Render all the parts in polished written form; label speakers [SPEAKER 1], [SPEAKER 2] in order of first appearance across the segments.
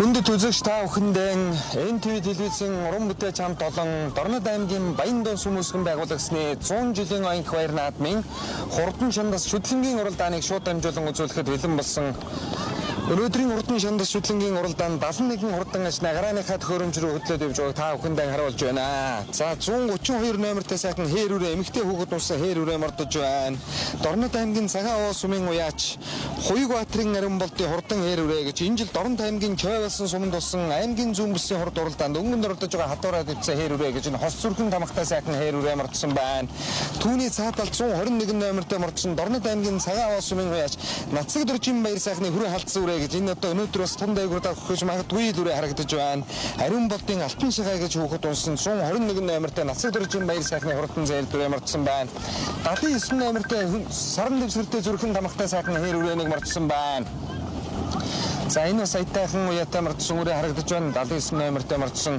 [SPEAKER 1] Хүндэт үзэгч та бүхэндээ NTV телевизийн уран бүтээч хамт олон Дорнод аймгийн Баян-Дуун сүмүсгэн байгуулагчны 100 жилийн оюун баяр наадмын хурдан шандас шүтлэнгийн уралдааныг шууд дамжуулан үзүүлэхэд бэлэн болсон. Өнөөдрийн хурдан шандас шүтлэнгийн уралдаанд 71 хурдан аж нагарааныхаа төхөөрөмж рүү хөтлөөд явж байгааг та бүхэндээ харуулж байна. За 132 номертой сайхан хээр үрээ эмэгтэй хүүхэд унсан хээр үрээ мордож байна. Дорнод аймгийн цагаан уу сумын уяач Хуйг Баатрын ариун болдын хурдан хээр үрээ гэж энэ жил Дорнод аймгийн Чойвалсан суманд болсон аймгийн зүүн бүсийн хурд уралдаанд өнгөнд оролдож байгаа хатуураад ивцэн хээр үрээ гэж энэ хос зүрхэн тамхтай сайхан хээр үрээ мордсон байна. Түүний цаатал 121 номертой мордсон Дорнод аймгийн цагаан уу сумын уяач Нацаг Дөржин баяр сайхны хүрээ халдсан үрээ гэж энэ одоо өнөөдөр бас том дээгүүр авах гэж магадгүй үрээ харагдаж байна. Ариун болдын алтан шигаа гэж хүүхэд унсан 121 номертой Нацаг Дөржин баяр сайхны хурдан зээл үрээ мордсон байна. 79 номертой саран дэвсгэртэй зүрхэн тамхтай сайхан хээр үрээнийг мордсон байна. За энэ саятайхан уяатай мордсон үрээ харагдаж байна. 79 номертой мордсон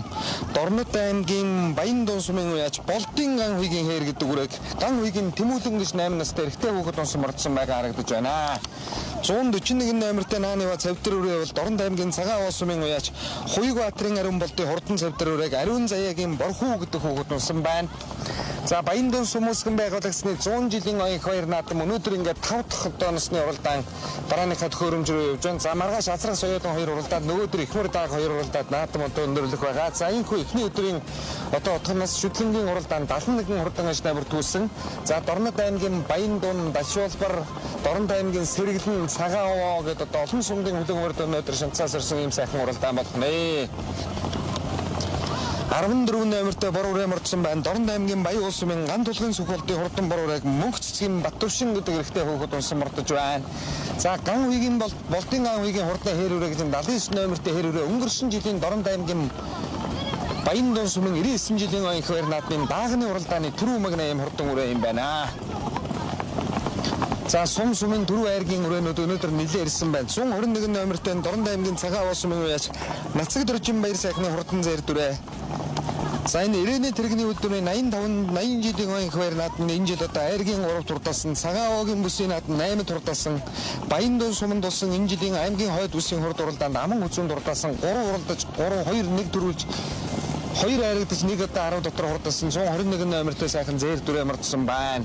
[SPEAKER 1] Дорнод аймгийн Баян-Дуун сумын уяач Болдын ган хуйгийн хээр гэдэг үрээг ган хуйгийн Тэмүүлэн гэж 8 настай эрэгтэй хүүхэд унсан мордсон байгаа харагдаж байна. 141 номертой Наанива цавдар үрээ бол Дорнод аймгийн цагаан уу сумын уяач Хуйг Баатрын ариун болдын хурдан цавдар үрээг Ариун Заяагийн Борхуу гэдэг хүүхэд унсан байна. За Баян-Дуун сүмүсгэн байгуулагчны 100 жилийн оюун баяр наадам өнөөдөр ингээд 5 дахь одоо насны уралдаан дарааныхаа төхөөрөмж рүү явж байна. За маргааш азрах соёлын 2 уралдаанд нөгөөдөр ихмэр дааг 2 уралдаанд наадам одоо өндөрлөх байгаа. За энэхүү эхний өдрийн одоо утгаас шүтлэнгийн уралдаанд 71 хурдан аж найбар түүсэн. За Дорнод аймгийн Баян-Дуун Дашуулбар, Дорнод аймгийн Сэргэлэн, Цагаан уу гэдэг одоо олон сумдын хөлөг өнөөдөр шанцаас ирсэн ийм сайхан уралдаан болно. 14 номертой бор үрээ мордсон байна. Дорнод аймгийн Баян улс сумын ган тулгын сүх болдын хурдан бор үрээг Мөнх цэцгийн Баттүршин гэдэг эрэгтэй хүүхэд унсан мордож байна. За ган хуйгийн болдын ган хуйгийн хурдан хээр үрээ гэж 79 номертой хээр үрээ өнгөрсөн жилийн Дорнод аймгийн Баян-Дуун сумын 99 жилийн оюун баяр наадмын даагны уралдааны түрүү магна юм хурдан үрээ юм байна. За сумын дөрөв айргийн үрээнүүд өнөөдөр нэлээд ирсэн байна. 121 номертой Дорнод аймгийн цагаан уу сумын уяач Нацаг Дөржин баяр сайхны хурдан зээр дүрээ. За энэ ирээний тэрэгний үйлдвэрийн 80 жилийн оюун баяр наадмын энэ жил одоо айргийн 3 турдасан, цагаан уугийн бүсийн наадам 8 турдасан, Баян-Дуун суманд болсон энэ жилийн аймгийн хойд бүсийн хурд уралдаанд аман үзүүн турдасан 3 уралдаж 3-2-1 төрүүлж 2 айрагдаж 1 одоо 10 дотор хурдасан 121 номертой сайхан зээр дүрээ мордсон байна.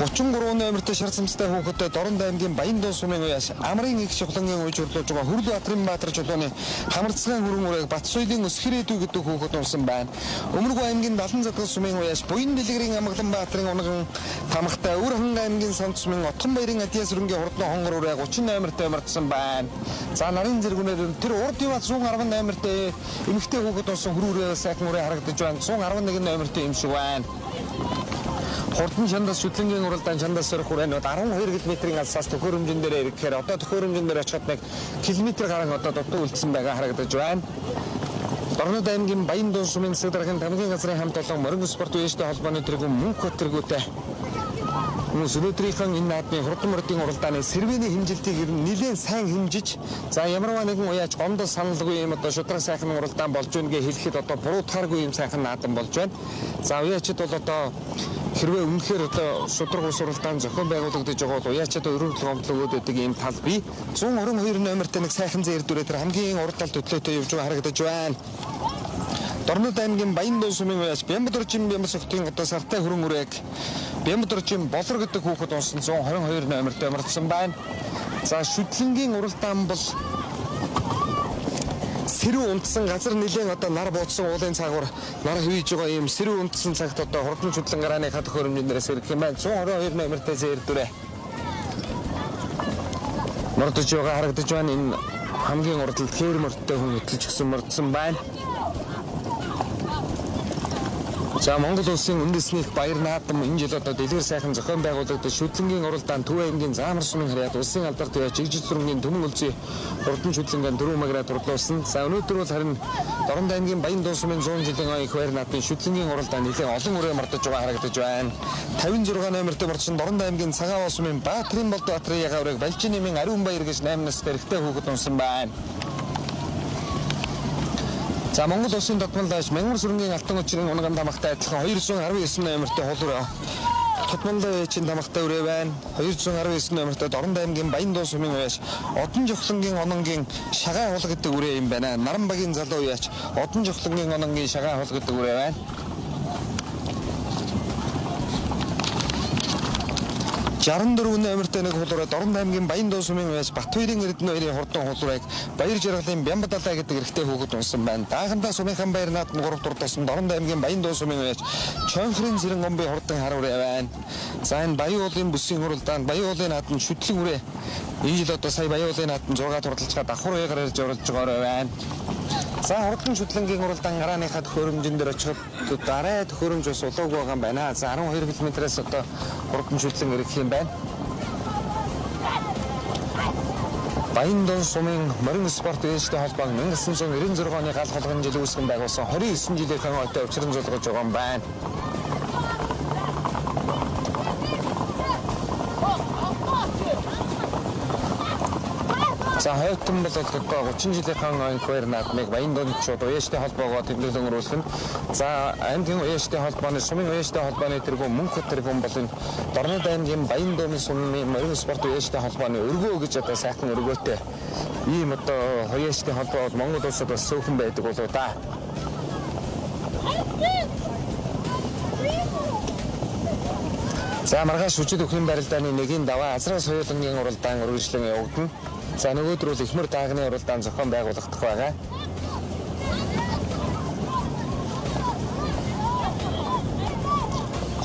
[SPEAKER 1] 33 номертой шарцамстай хүүхэдтэй Дорнод аймгийн Баян-Дуун сумын уяаш Амрын их шухлангийн үеж хурлуулж байгаа Хүрл Баатрын Баатар чулууны хамарцгийн хүрэн үрээ Бат соёлын Өсгөрөөдүй гэдэг хүүхэд унсан байна. Өмөргөө аймгийн Далан задгал сумын уяаш Буян дэлгэрийн Амгалан Баатрын унган тамхтай Өвөр ханга аймгийн Самт сумын Отхон баярын Адиас өрнгийн хурдан хонгор үрээ 30 номертой мордсон байна. За нарын зэргүүнээр тэр урд юм 110 номертой эмэгтэй хүүхэд унсан хүрүүрээ сайхан үрээ харагдаж байна. 111 номертой юм шиг байна. Хурдан шандас шүтлэнгийн уралдаан шандас сөрөх хүрээнүүд 12 км-ийн алсаас төхөөрөмжөн дээр ирэхээр одоо төхөөрөмжөн дээр очиход нэг километр гарan одоо дутуу үлдсэн байгаа харагдаж байна. Дорнод аймгийн Баян-Дуун сумын Сэдрахын тамгийн газрын хамт олон морин спорт үеиштэй холбооны тэргүүн Мөнх Батэргүүтэй өнөөдрийнхэн энэ наадмын хурдан мордын уралдааны сэрвэний хэмжилтийг нэлээд сайн хэмжиж за ямарваа нэгэн уяач гомдол саналгүй юм одоо шудраг сайхан уралдаан болж байна гэж хэлэхэд одоо буруутгааргүй юм сайхан наадам болж байна. За уяачид бол одоо хэрвээ үнэхээр одоо шудраг ус уралдаан зохион байгуулагдаж байгаа бол уяачид өрөмтлөг гомдлог өгдөг ийм тал бий. 122 номертой нэг сайхан зээр дүрээ тэр хамгийн урд талд төтлөөтэй явж байгаа харагдаж байна. Дорнод аймгийн Баян-Дуун сумын уяач Бямбдоржин Бямсогтын одоо сартай хүрэн үрээг Бямбдоржин Болор гэдэг хүүхэд унсан 122 номертой мордсон байна. За шүтлэнгийн уралдаан бол сэрүү унтсан газар нэлээд одоо нар буудсан уулын цаагуур нар хөвж байгаа юм сэрүү унтсан цагт одоо хурдан шүтлэн гарааны хад төхөөрөмжнөөс ирэх юм байна. 122 номертой зээр дүрээ мордож байгаа харагдаж байна. Энэ хамгийн урд талд хээр мордтой хүн хөтлөж гисэн мордсон байна. За Монгол улсын үндэсний баяр наадам энэ жил одоо дэлгэр сайхан зохион байгуулагдаж шүтлэнгийн уралдаан Төв аймгийн Заамар сумын харьяат улсын алдарт уяач Жигжид зургийн Төмөн өлзий хурдан шүтлэнгийн дөрөв маграа турлуулсан. За өнөөдөр бол харин Дорнод аймгийн Баян-Дуун сумын 100 жилийн оюун баяр наадмын шүтлэнгийн уралдаан нэлээд олон үрээ мордож байгаа харагдаж байна. 56 номертой мордсон Дорнод аймгийн Цагаан уу сумын Баатрын болд Баатрын ягаа үрээг Балжин нэмийн Ариун баяр гэж 8 настай эрэгтэй хүүхэд унсан байна. За Монгол улсын татмалдаач Мянгар сүрэнгийн алтан учрын унган тамхтай адилхан 219 номертой хол өрөө Тотмолдоо ээжийн тамхтай үрээ байна. 219 номертой Дорнод аймгийн Баяндуу сумын уяач Одон Жохлонгийн ононгийн шагаа хул гэдэг үрээ юм байна. Наранбагийн залуу уяач Одон Жохлонгийн ононгийн шагаа хул гэдэг үрээ байна. Жарандөрөв номертой нэг хулуураа Дорнод аймгийн Баяндуу сумын уяач Батбаярын Эрдэнэ хоёрын хурдан хулуурайг Баяр Жаргалын Бямбадалаа гэдэг эрэгтэй хүүхэд унсан байна. Даахандаа сумынхан баяр наадмын 3 дугаар тасан Дорнод аймгийн Баяндуу сумын уяач Чонхрын Зэрэн гомбын хурдан хар үрээ байна. За энэ Баян уулын бүсийн хуралдаанд Баян уулын наадам шүтлэг үрээ. Энэ жил одоо сая Баян уулын наадам 6 турдалцгаа давхар уягаар ирж оролж байгаа байна. За хурдан шүтлэнгийн хуралдаан гарааныхаа төхөөрөмжөн дээр очиход дараа төхөөрөмж бас улууг байгаа юм байна. За 12 км-ээс одоо хурдан шүтлэн ирэх юм байна. Баяндуу сумын морин спорт ээлжтэй холбоог 1996 оны гал холгон жил үүсгэн байгуулсан 29 жилийнхэн ойтой учрамжуулгаж байгаа юм байна. За хойтон бол одоо 30 жилийнхэн анх баяр наадмыг Баяндуунчууд уяачтай холбоогоо тэмдэглэн өрүүлэх нь. За аймгийн уяачтай холбооны сумын уяачтай холбооны тэргүүн мөнх тэргүүн бол энэ Дорнод аймгийн Баяндууны сумын морин спорт уяачтай холбооны өргөө гэж одоо сайхан өргөөтэй ийм одоо уяачтай холбоо бол Монгол улсад бас сөөхөн байдаг болоо да. За маргааш хүчит өхрийн барилдааны нэгийн даваа азраас соёлонгийн уралдаан үргэлжлэн явагдана. За нөгөөдөр бол ихмэр даагны уралдаан зохион байгуулагдах байгаа.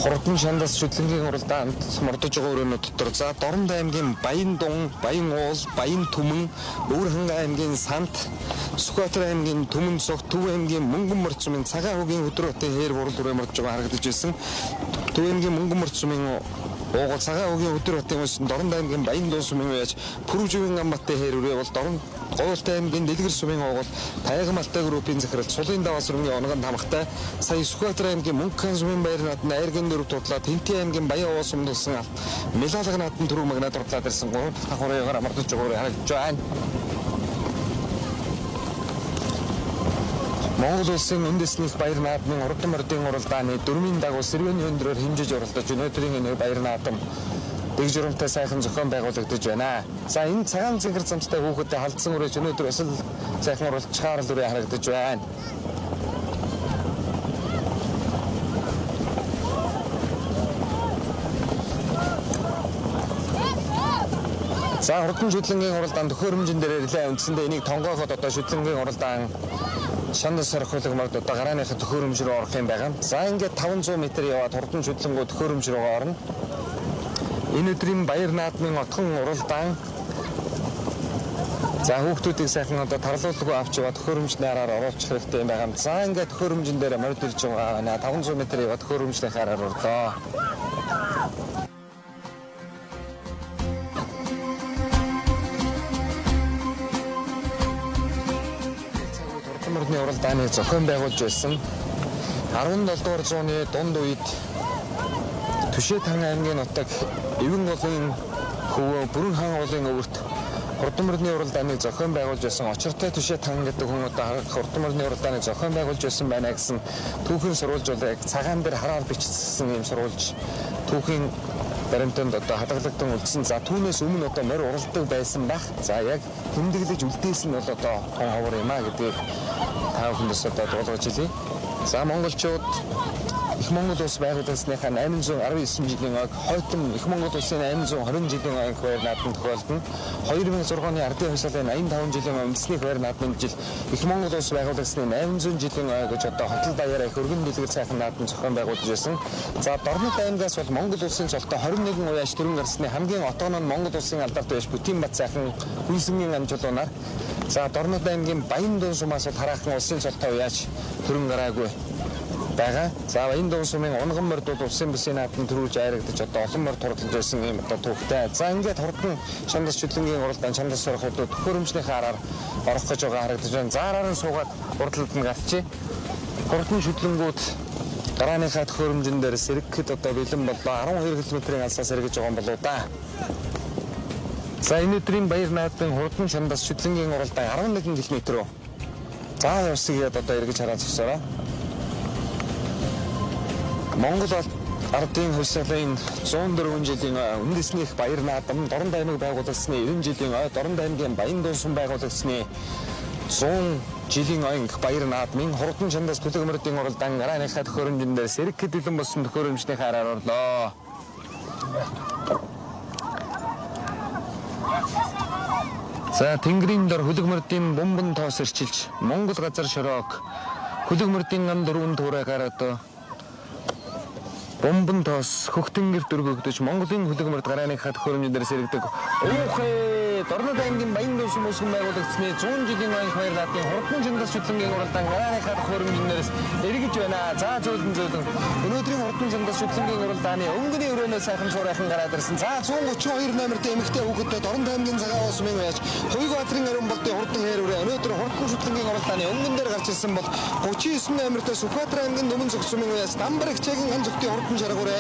[SPEAKER 1] Хурдан шандас шүтлэнгийн уралдаанд мордож байгаа өрөөнүүд дотор за Дорнод аймгийн Баяндун, Баян уул, Баян түмэн, Өвөрхангай аймгийн Сант, Сүхбаатар аймгийн Түмэн цог, Төв аймгийн Мөнгөн морц сумын Цагаан хөгийн өдөр хотын хээр бурал үрээ мордож байгаа харагдаж байсан. Төв аймгийн Мөнгөн морц сумын Уугуул Цагаан хөгийн өдөр хотын ус Дорнод аймгийн Баяндуу сумын уяач Пүрвживэн амбаттай хээр үрээ бол Дорнод Говьлтай аймгийн Дэлгэр сумын уугуул Тайган Алтай группийн захирал Сулын даваа сүрмгийн онгон тамхтай сая Сүхбаатар аймгийн Мөнгөн сумын баяр наадмын Айргийн дөрөв тудлаа Тэнтийн аймгийн Баян уул сумд болсон Мэлалга наадмын түрүү магнад дурлаад ирсэн 3 дахь хураагаар амардаж байгаа харагдаж байна. Монгол улсын үндэснийх баяр наадмын урдан мордын уралдааны дөрмийн дагуу сэргээний өндрөөр хэмжиж уралдаж өнөөдрийн энэ баяр наадам дэг журамтай сайхан зохион байгуулагдаж байна. За энэ цагаан цэнгэр замтай хүүхэдтэй халдсан үрэж өнөөдөр бас л сайхан уралдчихаар л үрээ харагдаж байна. За хурдан шүтлэнгийн уралдаан төхөөрөмжн дээр нэлээд үндсэндээ энийг тонгооход одоо шүтлэнгийн уралдаан шандас сархуулаг морд одоо гарааныхаа төхөөрөмж рүү орох юм байгаа. За ингээд 500 м яваад хурдан шүтлэнгөө төхөөрөмж рүү орно. Энэ өдрийн баяр наадмын отхон уралдаан за хүүхдүүдийг сайхан одоо тарлуулгүй авч яваад төхөөрөмжний араар оруулах хэрэгтэй юм байгаа. За ингээд төхөөрөмжн дээр морд ирж байгаа. 500 м яваад төхөөрөмжний араар орлоо. Мордны уралдааны зохион байгуулж байсан 17 дугаар зууны дунд үед Түшээт аймгийн нутаг Эвэн голын хөвөө Бүрэн хаан уулын өвөрт хурдан мордны уралдааныг зохион байгуулж байсан очиртой Түшээт хаан гэдэг хүн одоо хурдан мордны уралдааныг зохион байгуулж байсан байна гэсэн түүхийн сурвалжуулыг цагаан дээр хараар бичсэн юм сурвалж түүхийн баримтанд одоо хадгалагдсан үлдсэн. За түүнээс өмнө одоо морь уралдаг байсан байх. За яг тэмдэглэж үлдээсэн нь бол одоо хон ховор юм а гэдгийг та бүхэндээс одоо дуулгаж хэлье. За монголчууд Их Монгол улс байгуулагдсаныхаа 819 жилийн ойг хойтон Их Монгол улсын 820 жилийн ойг баяр наадам тохиолдно. 2006 оны ардын хувьсгалын 85 жилийн үндэсний баяр наадмын жил Их Монгол улс байгуулагдсаны 800 жилийн ойг гэж одоо хотол баяраа их өргөн дэлгэр сайхан наадам зохион байгуулж байсан. За Дорнод аймгаас бол Монгол улсын цолтой 21 уяач төрөн гарсны хамгийн отооно нь Монгол улсын алдарт уяач Бүтэнбат сайхан хүнсэнгийн амжилуунаар за Дорнод аймгийн Баяндуу сумаас бол хараахан улсын цолтой уяач төрөн гараагүй байгаа. За Баяндуу сумын унган морд бол улсын бүсийн наадмын төрүүлж айрагдаж одоо олон морд турдалж байсан юм одоо түүхтэй. За ингээд хурдан шандас шүтлэнгийн уралдаан шандас сорхуудад төхөөрөмжнийхээ араар орох гэж байгаа харагдаж байна. Заараар нь суугаад уралданд нь гарчээ. Хурдан шүтлэнгүүд гарааныхаа төхөөрөмжн дээр сэргэхэд одоо бэлэн боллоо. 12 км-ийн алсаас сэргэж байгаа юм болоо да. За энэ өдрийн баяр наадмын хурдан шандас шүтлэнгийн уралдаан 11 км. За явсгийг одоо эргэж хараад зогсоорой. Монгол бол Ардын хувьсгалын 104 жилийн үндэснийх баяр наадам Дорн аймаг байгуулагдсны 90 жилийн Дорн аймгийн Баян дууссан байгуулагдсны 100 жилийн оёнг баяр наадмын хурдан чандас төлөвмөрдийн уралдаан гарааныхаа төхөөрөмжөн дээр сэрэг хэдүүлэн болсон төхөөрөмжний хараар орлоо. За тэнгэрийн дор хөлөгмөрдийн бомбон тоос ирчилж Монгол газар шороог хөлөгмөрдийн ам дөрвөн туурай гараад бомбон тоос хөх тэнгэр дөргөгдөж Монголын хөлөгмөрд гарааныхаа төхөөрөмжөн дээр сэрэгдэг. Дорн аймгийн Баян дууссан мөсгөн байгуулагдсны 100 жилийн оёнг баяр наадмын хурдан чандас шүтлэнгийн уралдаан гарааныхаа төхөөрөмжөн дээрс эргэж байна. За зөөлөн өнөөдрийн хурдан чандас шүтлэнгийн уралдааны өнгөний өрөөнөө сайхан цуурайхан гараад ирсэн. За 132 номертэй эмэгтэй хүүхэдтэй Дорн аймгийн цагаан уус мэн байж Хуйгбаатарын ариун болдын хурдан хэрүүрээ өнөөдөр хурдан шүтлэнгийн уралдааны өнгөн дээр гарч ирсэн бол 39 номертэй Сүхбаатар аймгийн Нөмөн цогцсон мэн байж Дамбар хичээгийн хан зөвхөн хурдан шаргуурэ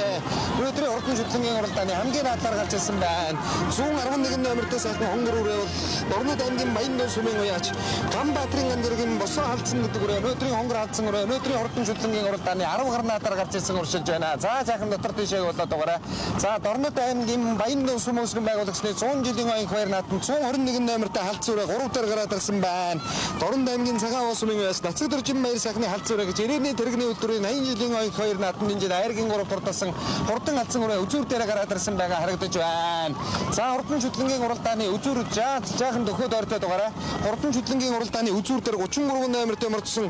[SPEAKER 1] өнөөдрийн хурдан шүтлэнгийн уралдааны хамгийн наадмаар гарч ирсэн байна. 111 номертэй сайхан хонгорүүрээ бол Дорн аймгийн Баян дууссан мэн байж Ганбаатарын гандрын босоо халдсан гэдэг үрээ өнөөдрийн хонгор халдсан үрээ өнөөдрийн хурдан шүтлэнгийн уралдааны 10 гаруй наадмаар гарч ирсэн уршилж байна. За жаахан дотор тийшээ болоод байгаа. За Дорн аймгийн Баян дууссан мөсгөн байгуулагдсны 100 жилийн оёнг баяр наадам 121 номертэй халдсан үрээ 3 дээр гараад ирсэн байна. Дорн аймгийн цагаан уус мэн байж Нацаг дөржин баяр сайхны халдсан үрээ гэж ирээний тэрэгний өдрийн 80 жилийн оёнг баяр наадам энэ айргийн 3 турдасан хурдан халдсан үрээ үзүүр дээр гараад ирсэн байгаа харагдаж байна. За хурдан шүтлэнгийн уралдааны үзүүр жаахан дөхөд ойртоод байгаарай. Хурдан шүтлэнгийн уралдааны үзүүр дээр 33 номертэй мөрдсөн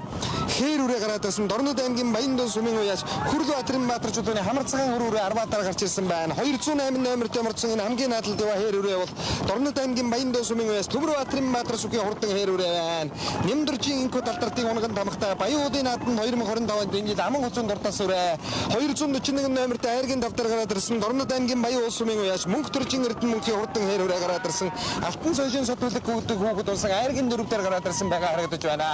[SPEAKER 1] хээр үрээ гараад ирсэн. Дорн аймгийн Баян дуус сүмэн уяаж Хүрлбаатарын Баатарчуудын хамарцгаан өрөөрөө 10 дараа гарч ирсэн байна. 208 номертэй мөрдсөн энэ хамгийн наадал дэва хээр үрээ бол Дорн аймгийн Баян дуус сүмэн уяаж Төмөрбаатарын Баатар сүхийн хурдан хээр үрээ байна. Нямдуржийн инко талдартын унган тамхтай Баяуудын наадам 2025 онд энэ жил аман хуцун дуртас үрээ 241 номертэй айргийн тавдар гараад ирсэн. Дорн аймгийн Баян уус сүмэн уяаж Мөнх төржин эрдэнэ мөнхийн хурдан хээр үрээ гараад ирсэн. Алтан цоншин сотволог хүүхэд улсан айргийн дөрөв дээр гараад ирсэн байгаа харагдаж байна.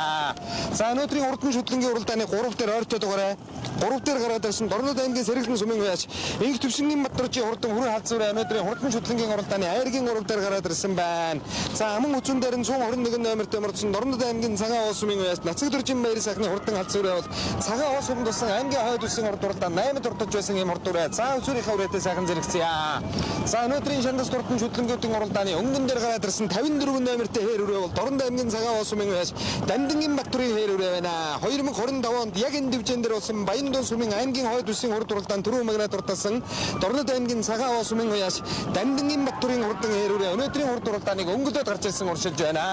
[SPEAKER 1] За өнөөдрийн хурдан шүтлэнгийн уралдааны 3 дээр ойртоод байгаарай. 3 дээр гараад ирсэн Дорн аймгийн Сэргэлэн сүмэн уяаж Инх төвшингийн Батөржийн хурдан хүрээ халдсан үрээ өнөөдрийн хурдан шүтлэнгийн уралдааны айргийн 3 дээр гараад ирсэн байна. За аман хүчүн дээр нь 121 номертэй мөрдсөн Дорн аймгийн цагаан уус сүмэн уяаж Нацаг дөржин баяр сайхны хурдан халдсан үрээ бол цагаан уус хүнд тусан аймгийн хойд үсгийн урд уралдаан 8 дуртаж байсан юм урд үрээ. За үзүүрийнхээ үрээтэй сайхан зэрэгцээ. За өнөөдрийн шандас хурдан шүтлэнгийн уралдааны өнгөн дээр гараад ирсэн 54 номертэй хээр үрээ бол Дорн аймгийн цагаан уус сүмэн уяаж Дамдангийн Баттурын хээр үрээ байна. 2025 онд яг энэ дивжин дээр болсон Баян дуус сүмэн аймгийн хойд үсгийн урд уралдаан түрүү магнат дуртасан Дорн аймгийн цагаан уус сүмэн уяаж Дамдангийн Баттурын хурдан хээр үрээ өнөөдрийн урд уралдааныг өнгөлөд гарч ирсэн уршилж байна.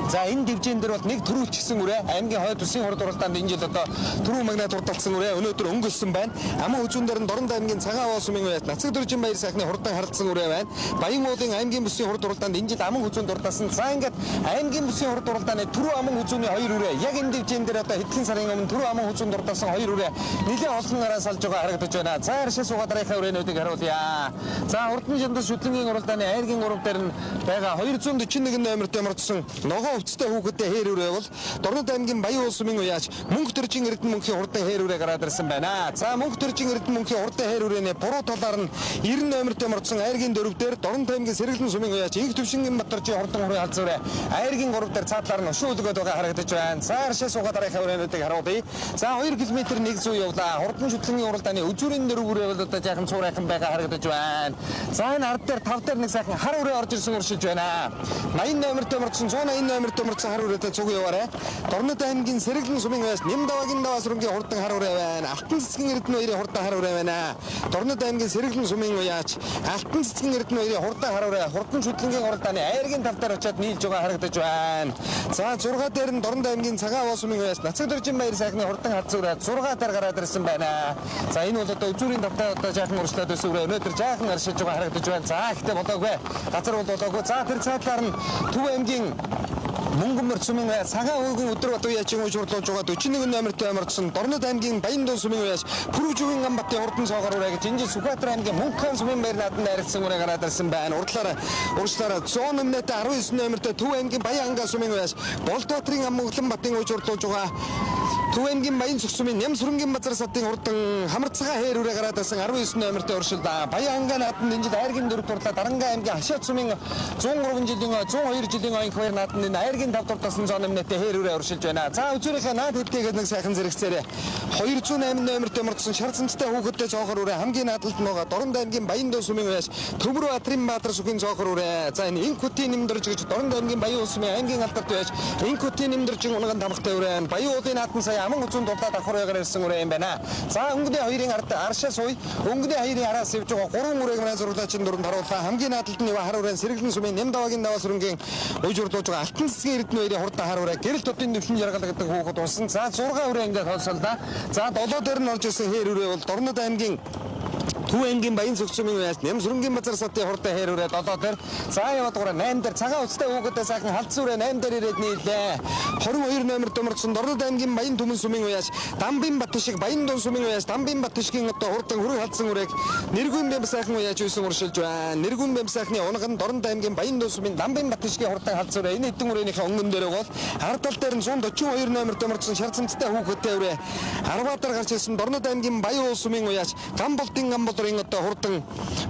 [SPEAKER 1] За энэ дивжин дээр бол нэг төрүүлчихсэн үрээ аймгийн хойд үсгийн хурд уралдаанд энэ жил одоо түрүү магнат дурталсан үрээ өнөөдөр өнгөлсөн байна. Аман хүчүн дээр нь Дорн аймгийн цагаан уус сүмэн уяаж Нацаг дөржин баяр сайхны хурдан хардсан үрээ байна. Баян уулын аймгийн бүсгийн хурд уралдаанд энэ жил аман хүчүн дурталсан. За ингээд аймгийн бүсгийн хурд уралдааны түрүү аман хүчүний 2 үрээ яг энэ дивжин дээр одоо хэдхэн сарын өмнө түрүү аман хүчүн дурталсан 2 үрээ нэлээд олон гараа салж байгаа харагдаж байна. За харшаа суугаад дараахаа үрээнүүдийг харуулъя. За хурдан чандас шүтлэнгийн уралдааны айргийн 3 дээр нь байгаа 241 номертэй мөрдсөн ногоо өвцтэй хүүхэдтэй хээр үрээ бол Дорн аймгийн Баян уус сүмэн уяаж Мөнх төржин эрдэнэ мөнхийн хурдан хээр үрээ гараад ирсэн байна. За Мөнх төржин эрдэнэ мөнхийн хурдан хээр үрээний буруу талаар нь 90 номертэй мөрдсөн айргийн 4 дээр Дорн аймгийн Сэргэлэн сүмэн уяаж Инх төвшингийн Батөржийн хурдан хүрээ халдсан үрээ айргийн 3 дээр цаадлаар нь өшөөлгөд байгаа харагдаж байна. За харшаа суугаад дараахаа үрээнүүдийг харуулъя. За 2 км 100 явлаа. Хурдан шүтлэнгийн уралдааны үзүүрийн дөрөв үрээ бол одоо жаахан цуурайхан байгаа харагдаж байна. За энэ ард дээр 5 дээр нэг сайхан хар үрээ орж ирсэн уршилж байна. 80 номертэй мөрдсөн 180 номертэй мөрдсөн хар үрээтэй цуг яваарай. Дорн аймгийн Сэргэлэн сүмэн уяаж Нямдавагийн даваа сүрэнгийн хурдан хар үрээ байна. Алтан цэцгийн эрдэнэ хоёрын хурдан хар үрээ байна. Дорн аймгийн Сэргэлэн сүмэн уяаж Алтан цэцгийн эрдэнэ хоёрын хурдан хар үрээ хурдан шүтлэнгийн уралдааны айргийн 5 дээр очиад нийлж байгаа харагдаж байна. За 6 дээр нь Дорн аймгийн цагаан уус сүмэн уяаж Нацаг дөржин баяр сайхны хурдан халдсан үрээ 6 дээр гараад ирсэн байна. За энэ бол одоо үзүүрийн тавтай одоо жаахан уршлаад байсан үрээ өнөөдөр жаахан аршиж байгаа харагдаж байна. За ихтэй болоогүй. Газар бол болоогүй. За тэр цаадлаар нь Төв аймгийн Мөнгөмөр сүмэн цагаан өвгөн өдөр бат уяачин уушурлуулж байгаа 41 номертэй мөрдсөн Дорн аймгийн Баян дуус сүмэн уяаж Пүрүүжүгийн Ганбатын хурдан цоогоор үрээ гэж энэ жил Сүхбаатар аймгийн Мөнххан сүмэн баяр нааданд арилсан үрээ гараад ирсэн байна. Урчлаараа 100 номертэй 19 номертэй Төв аймгийн Баян ангаа сүмэн уяаж Болдбаатарын ам Мөнхлөн батын уушурлуулж байгаа Төв аймгийн Баян цогцмын Нямсрынгийн базар садын хурдан хамарцгаа хээрүүрээ гараад ирсэн 19 номертой уршилд Баян ангаа наадмын дэнжид айргийн 4 дурлаа Дарангаа аймгийн Хашаа цумын 103 жилийн 102 жилийн оюун хоёр наадмын айргийн 5 дурласан 100 номертой хээрүүрээ уршилж байна. За үзүүрийнхээ наад хэдтэйгээд нэг сайхан зэрэгцээрээ 208 номертой мөрдсөн шарцанцтай хүүхэдтэй цоохор үрээ хамгийн наадалд байгаа Дорнод аймгийн Баян дуу сумын уяас Төмөр Баатрин Баатар сүхийн цоохор үрээ. За энэ инкутийн нэмдэрж гэж Дорнод аймгийн Баян улсмын аймгийн алдарт байж инкутийн нэмдэрж унган тамхтай үрээ. Баян уулын наадмын сая аман үзүүн дулаад давхараагаар ирсэн үрээ юм байна. За өнгөний хоёрын ард аршаа суй өнгөний хоёрын араас явж байгаа гурван үрээг манай зурлаачин дөрөнд харууллаа. Хамгийн наадалд нь хар үрээ Сэргэлэн сумын Нямдавагийн даваа сүрэнгийн уйжурдуулж байгаа Алтан цэцгийн эрдэнэ хоёрын хурдан хар үрээ гэрэл тотын дэвшин жаргал гэдэг хүүхэд унсан. За 6 үрээ ингээд холсолдоо. За 7 дээр нь орж ирсэн хээр үрээ бол Дорнод аймгийн Төв аймгийн Баян цогцмын уяас Нямсрынгийн базар садын хурдан хээр үрээ 7 дээр. За яваад гураа 8 дээр цагаан уцтай хүүхэдтэй сайхан халдсан үрээ 8 дээр ирээд нийлээ. 22 номер дөмөрсөн Дорнод аймгийн Баян түмэн сумын уяас Дамбин Бат шиг Баян дун сумын уяас Дамбин Бат шигийн одоо хурдан хүрээ халдсан үрээг Нэргүн бэм сайхан уяаж үйсэн уршилж байна. Нэргүн бэм сайхны унган Дорнод аймгийн Баян дун сумын Дамбин Бат шигийн хурдан халдсан үрээ энэ хэдэн үрээнийхээ өнгөн дээр бол хардтал дээр нь 142 номер дөмөрсөн шарцамцтай хүүхэдтэй үрээ 10 дараа гарч ирсэн Дорнод аймгийн Баян улс сумын уяас Гамболтын одоо хурдан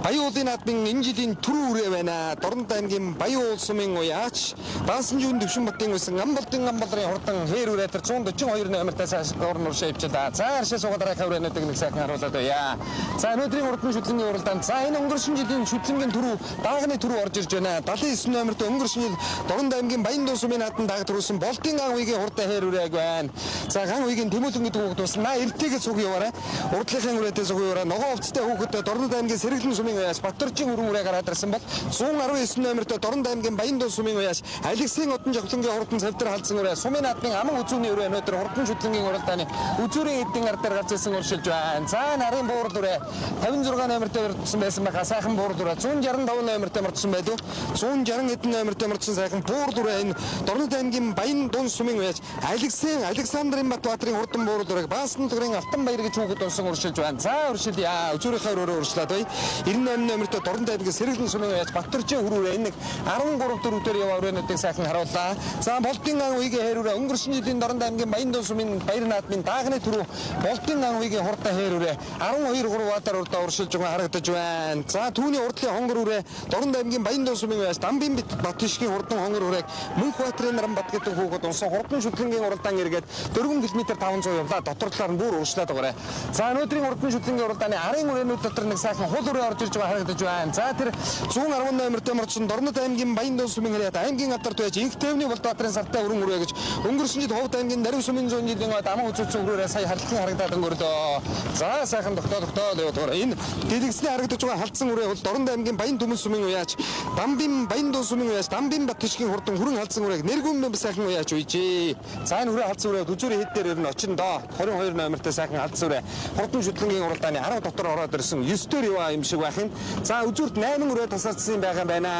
[SPEAKER 1] Баян уулын наадмын энэ жилийн түрүү үрээ байна. Дорнод аймгийн Баян улс сумын уяач Даасан жүүн дэвшин батын байсан Гамболтын хурдан хээр үрээ тэр 142 номертай сайхан орн уршаа ивчилээ. За аршаа суугаад дараа хаврынуудыг нэг сайхан харуулад байя. За өнөөдрийн хурдан шүтлэнгийн уралдаанд за энэ өнгөрсөн жилийн шүтлэнгийн түрүү даагны түрүү орж ирж байна. 79 номертой өнгөрсөн жил Дорнод аймгийн Баян дуу сумын наадмын дааг төрүүлсэн Болтын ан уйгийн хурдан хээр үрээг байна. За ган уйгийн Тэмүүлэн гэдэг хүүхэд болсон. На эртээгээ цуг яваарай. Урдлынхын үрээтэй цуг яваарай. Ногоо хувцтай хүүхэд Дорнод аймгийн Сэргэлэн сумын уяас Батөржин өрөн үрээ гараад ирсэн бол 119 номертой Дорнод аймгийн Баян дуу сумын уяас Алексийн одон жавхлангийн хурдан цавдар халдсан үрээ сумын наадмын аман үзүүний үрээ өнөөдөр хурдан шүтлэнгийн уралдааны үзүүрийн эдийн ар дээр гарч ирсэн уршилж байна. За нарын буурал үрээ 56 номертой өртсөн байсан байгаа сайхан буурал үрээ 165 номертой мөрдсөн байдгүй 160 эдэн номертой мөрдсөн сайхан буурал үрээ энэ Дорнод аймгийн Баян дуу сумын уяас Александрын Баатарын хурдан буурал үрээг Баасан төгрийн Алтан баяр гэж хүүхэд унсан уршилж байна. За уршилъя. Үзүүрийнхээ өрөөрөө уршлаад бай. 98 номертой Дорнод аймгийн Сэргэлэн сумын уяас Батөржин хүрүүрээ энэ 13 дөрөвдөр яваа өрөөнүүдийг сайхан харууллаа. За Болтын ан уйгийн хээр үрээ өнгөрсөн жилийн Дорнод аймгийн Баян дуу сумын баяр наадмын даагны түрүү Болтын ан уйгийн хурдан хээр үрээ 12 3-аар урдаа уршилж байгаа харагдаж байна. За түүний урдлын хонгор үрээ Дорнод аймгийн Баян дуу сумын уяас Дамбин Бат шигийн хурдан хонгор үрээг Мөнх Баатрин Наранбат гэдэг хүүхэд унсан хурдан шүтлэнгийн уралдаан эргээд 4 км 500 явлаа дотортлоор нь бүр уршлаад байгаарэ. За өнөөдрийн хурдан шүтлэнгийн уралдааны арын үрээнүүд дотор нэг сайхан хул үрээ орж ирж байгаа харагдаж байна. За тэр 118 номертой мөрдсөн Дорнод аймгийн Баян дуу сумын хаяад аймгийн алдарт байж инх төвний Болдбаатрин сартай өрөн үрээ гэж өнгөрсөн жил Ховд аймгийн Нарийн сумын 100 жилийн гад аман үзүүцэн үрээрээ сая хальтхан харагдаад өнгөрлөө. За сайхан тогтоол явуулгаар энэ дэлгэцний харагдаж байгаа халдсан үрээ бол Дорнод аймгийн Баян түмэн сумын уяач Дамбин Баян дуу сумын уяас Дамбин Бат шигийн хурдан хүрэн халдсан үрээг Нэргүн бэм сайхан уяач үйжээ. За энэ үрээ халдсан үрээ үзүүрийн хэд дээр ирнэ очин доо 22 номертой сайхан халдсан үрээ хурдан шүтлэнгийн уралдааны 10 дотор ороод ирсэн 9 дээр яваа юм шиг байх юм. За үзүүрт 8 үрээ тасаалсан байгаа юм байна.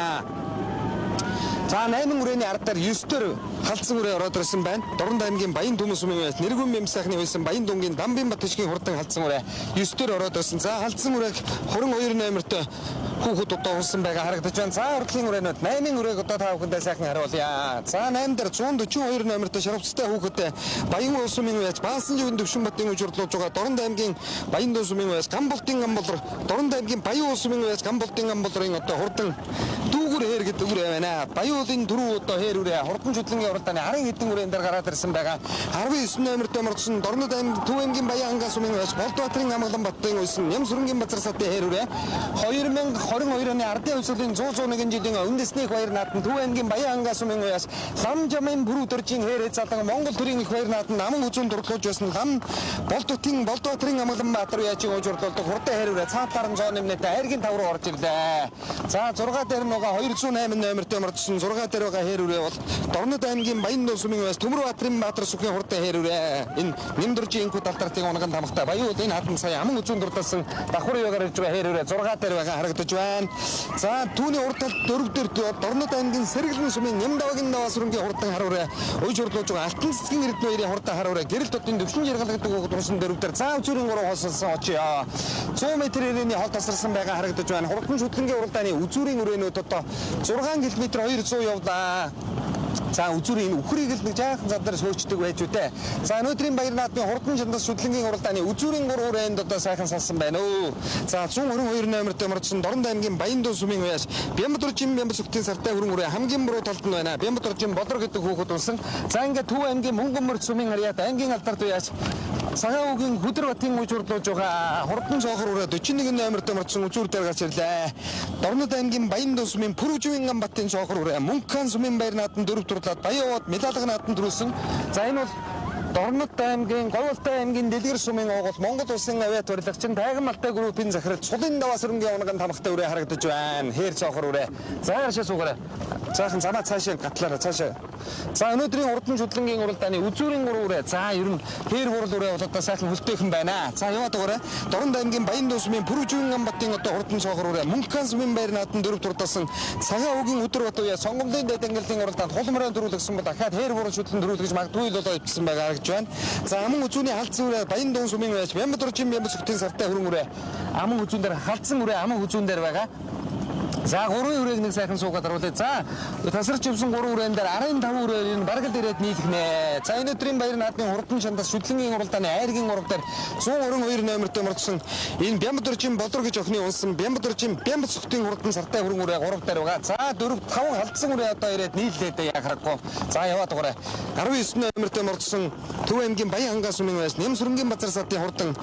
[SPEAKER 1] За 8 үрээний ард дээр 9 дээр халдсан үрээ ороод ирсэн байна. Дорнод аймгийн Баян түмэн сумын уяас Нэргүн бэм сайхны үйсэн Баян дунгийн Дамбин Бат шигийн хурдан халдсан үрээ 9 дээр ороод ирсэн. За халдсан үрээг 22 номертой хүүхэд одоо унсан байгаа харагдаж байна. За урдлын үрээнүүд 8 үрээг одоо та бүхэндээ сайхан харуулъя. За 8 дээр 142 номертой шарвцтай хүүхэдтэй Баян улс сумын уяас Баасан жүүн дэвшин батын үжирлуулж байгаа Дорнод аймгийн Баян дуу сумын уяас Гамболтын Дорнод аймгийн Баян улс сумын уяас Гамболтын одоо хурдан дүүгүр хээр гэдэг үрээ байна. Баян уулын түрүү одоо хээр үрээ хурдан шүтлэнгийн уралдааны 10 хэдэн үрээн дээр гараад ирсэн байгаа. 19 номертой мөрдсөн Дорнод аймгийн Төв аймгийн Баян ангаа сумын уяас Болдбаатрин амгалан баттын үйсэн Нямсрынгийн базар садын хээр үрээ 2022 оны ардын хувьсгалын 101 жилийн үндэсний их баяр наадмын Төв аймгийн Баян ангаа сумын уяас лам жамын бүрүү дөржийн хээр залан Монгол төрийн их баяр наадмын наман үзүүн дурлуулж байсан лам Болдбаатрин амгалан баатар уяачийн уурлуулдаг хурдан хээр үрээ цаатаар нь 100 нэмнэтэй айргийн тав руу орж ирлээ. За 6 дээр нөгөө 208 номертой мөрдсөн 6 дээр байгаа хээр үрээ бол Дорнод аймгийн Баян дуу сумын уяас Төмөр Баатрин Баатар сүхийн хурдан хээр үрээ. Энэ нэмдэржийн инкут алдартын унган тамхтай Баян уулын хатан сая аман үзүүн дурлалсан давхар югаар ирж байгаа хээр үрээ 6 дээр байгаа харагдаж байна. За түүний урд талд 4 дээр Дорнод аймгийн Сэргэлэн сумын Нямдавагийн даваа сүрэнгийн хурдан хар үрээ уйжурлуулж байгаа Алтан цэцгийн эрдэнэ хоёрын хурдан хар үрээ гэрэл дотын дэвшин жаргал гэдэг үг унсан 4 дээр за үзүүрийн 3 хосолсон очиё. 100 м-ийн хол тасарсан байгаа харагдаж байна. Хурдан шүтлэнгийн уралдааны үзүүрийн үрээнүүд одоо 6 км 200 явлаа. За үзүүрийн үхрийг л нэг жаахан зам дээр сөөчдөг байж үтэй. За өнөөдрийн баяр наадмын хурдан чандас шүтлэнгийн уралдааны үзүүрийн 3 хүрээнд одоо сайхан салсан байна өө. За 122 номертой мордсон Дорнод аймгийн Баяндуу сумын уяас Бямбадуржин Бямбасүктийн сартай хөрөн үрээ хамгийн буруу талд нь байна. Бямбадуржин Бодрог гэдэг хүүхэд улсан. За ингээд Төв аймгийн Мөнгөнмөр сумын харьяат аймгийн алдарт уяас Цагааугийн Хүдэрбатын үжирлууж байгаа хурдан цоохор үрээ 41 номертой мордсон үзүүр дээр гарч ирлээ. Дорнод аймгийн Баяндуу сумын Пүрүживэн Амбатын цоохор үрээ Мөнххан сумын баяр наадмын 4 дурлаад Баяавууд медалга наадмын төрүүлсэн. За энэ бол Дорнод аймгийн Говьолтой аймгийн Дэлгэр сумын уугуул Монгол улсын авиат барилгачин Тайган Малтай группийн захирал Цулын даваа сөрөнгийн унган тамхтай үрээ харагдаж байна. Хээр цоохор үрээ. За хаашаа суугаарай. Цаахан замаа цаашаа гатлаарай цаашаа. За өнөөдрийн хурдан шүтлэнгийн уралдааны үзүүрийн 3 үрээ. За ер нь хээр хурал үрээ бол одоо сайхан хөлтөйхэн байна. За яваад байгаарай. Дорнод аймгийн Баяндуу сумын Пүрүживэн Амбатын одоо хурдан цоохор үрээ Мөнххан сумын баяр наадмын 4 турдасан Цагааугийн Өдөр Батуя сонгомлын дэд ангиллын уралдаанд хулмраа төрүүлсэн бол дахиад хээр хурал шүтлэн төрүүлж магадгүй л болоо ивсэн байгаа. За аман үзүүний халдсан үрээ Баяндуу сумын уяас Бямбадуржин Бямбасүктийн сартай хөрөн үрээ аман үзүүн дээр халдсан үрээ аман үзүүн дээр байгаа. За 3 үрээг нэг сайхан суугаад оруулъя. За тасарч явсан 3 үрээн дээр 15 үрээр энэ баргал ирээд нийлэх нэ. За өнөөдрийн баяр наадмын хурдан чандас шүтлэнгийн уралдааны айргийн ураг дээр 122 номертой мордсон энэ Бямбадуржин Бодрог гэж охины унсан Бямбадуржин Бямбасүктийн хурдан сартай хөрөн үрээ 3 дээр байгаа. За 4 5 халдсан үрээ одоо ирээд нийллээд яа харахгүй. За яваад байгаарай. 19 номертой мордсон Төв аймгийн Баян хангаа сумын уяас Нэмсрэнгийн базар сатын хурдан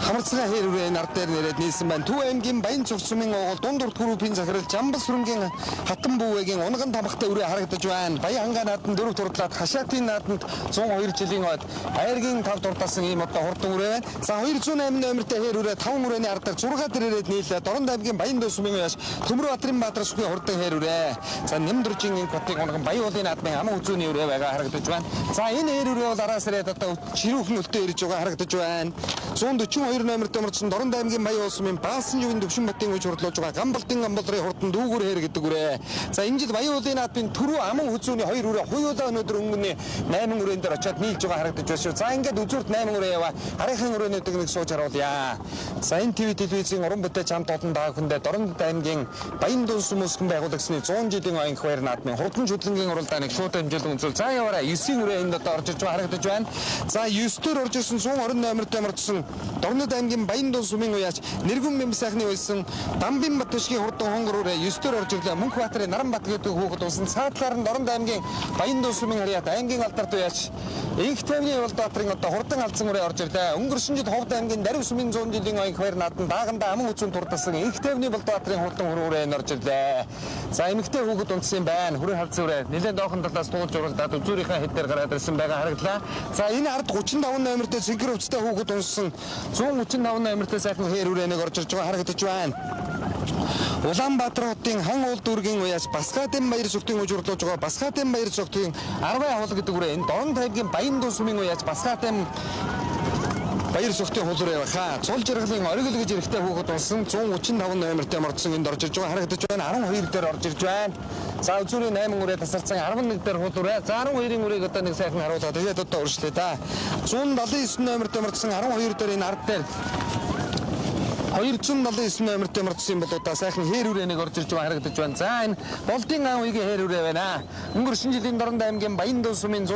[SPEAKER 1] хамарцгаа хээр үрээ нар дээр нэрээд нийлсэн байна. Төв аймгийн Баян цогц сумын уугуул Дундурт группийн захирал Жамбал сүрэнгийн Хатан бүүгийн унган тамхтай үрээ харагдаж байна. Баян хангаа наадмын 4 турдлаад Хашаатын наадманд 102 жилийн ойд айргийн 5 турдасан ийм одоо хурдан үрээ байна. За 208 номертой хээр үрээ 5 үрээний ард дээр 6 дээр ирээд нийлээ. Дорнод аймгийн Баяндуу сумын уяас Төмөр Баатарын Баатар сүхийн хурдан хээр үрээ. За Нэмдуржин Котыг унган Баян уулын наадмын аман үзүүний үрээ байгаа харагдаж байна. За энэ хээр үрээ бол араас ирээд одоо чирүүхэн өлтөө ирж байгаа харагдаж байна. 142 номертой мордсон Дорнод аймгийн Баян улс сумын Баасан живийн Төвшин Батын үж хурлуулж байгаа Гамбалтын Гамбалрын хурдан дүүгүр хээр гэдэг үрээ. За энэ жил Баян уулын наадмын түрүү аман үзүүний 2 үрээ хуйлаа өнөөдөр өнгөний 8 үрээн дээр очиад нийлж байгаа харагдаж байна шүү. За ингээд үзүүрт 8 үрээ яваа. Харийнхын үрээнүүдийг нэг сууж харуулъя. За энэ ТV телевизийн уран бүтээч хамт олон даа хүндээ Дорнод аймгийн Баяндуу сүмөсгөн байгуулагчны 100 жилийн оюун баяр наадмын хурдан шүтлэнгийн уралдааныг шууд хэмжээлэн үзүүл. За яваарай. 9 үрээ энд одоо орж ирж байгаа харагдаж байна. За 9 дээр орж ирсэн 120 номертой мордсон Дорнод аймгийн Баяндуу сумын уяас Нэргүн Бямб сайхны уйсан Дамбин Батшгийн хурдан хонгор үрээ 9 дээр орж ирлээ. Мөнхбаатарын Наранбат гэдэг хүүхэд улсан цаатлаар нь Дорнод аймгийн Баяндуу сумын харьяат аймгийн алдарт уяас Инх тайвны Улаанбаатарын одоо хурдан алдсан үрээ орж ирлээ. Өнгөрсөн жил Ховд аймгийн Дарив сумын 100 жилийн оюун баяр наадманд даагандаа аман үзүүн турдасан Инх тайвны Улаанбаатарын хурдан үрээ орж ирлээ. За эмэгтэй хүүхэд унтсан байна. Хүрээ халдсан үрээ нэлээд доохон талаас туулж уралдаад үзүүрийнхээ хэд дээр гараад ирсэн байгаа хараглаа. За энэ ард 35 номертой цэнхэр өвчтэй хүүхэд унсан 135 номертой сайхан хээр үрээнийг орж ирж байгаа харагдаж байна. Улаанбаатар хотын хан уул дүүргийн уяас Басгаатын баяр сүктийн үж хурлуулж байгаа Басгаатын баяр сүктийн 10 авал гэдэг үрээ энэ Дорнод аймгийн Баяндуу сумын уяас Басгаатын баяр сүктийн хуулраа хаа цул жаргалын оргил гэж эрэхтэй хүүхэд болсон 135 номертой мордсон энд орж ирж байгаа харагдаж байна. 12 дээр орж ирж байна. За үзүүрийн 8 үрээ тасарсан 11 дээр хуулраа. За 12-ийн үрээг одоо нэг сайхан харуулаад тэгээд одоо урьшлээ да. 179 номертой мордсон 12 дээр энэ ард дээр 279 номертой мордсон бол одоо сайхан хээр үрээнийг орж ирж байгаа харагдаж байна. За энэ Болдын аан үеийн хээр үрээ байна. Өнгөрсөн жилийн Дорнод аймгийн Баяндуу сумын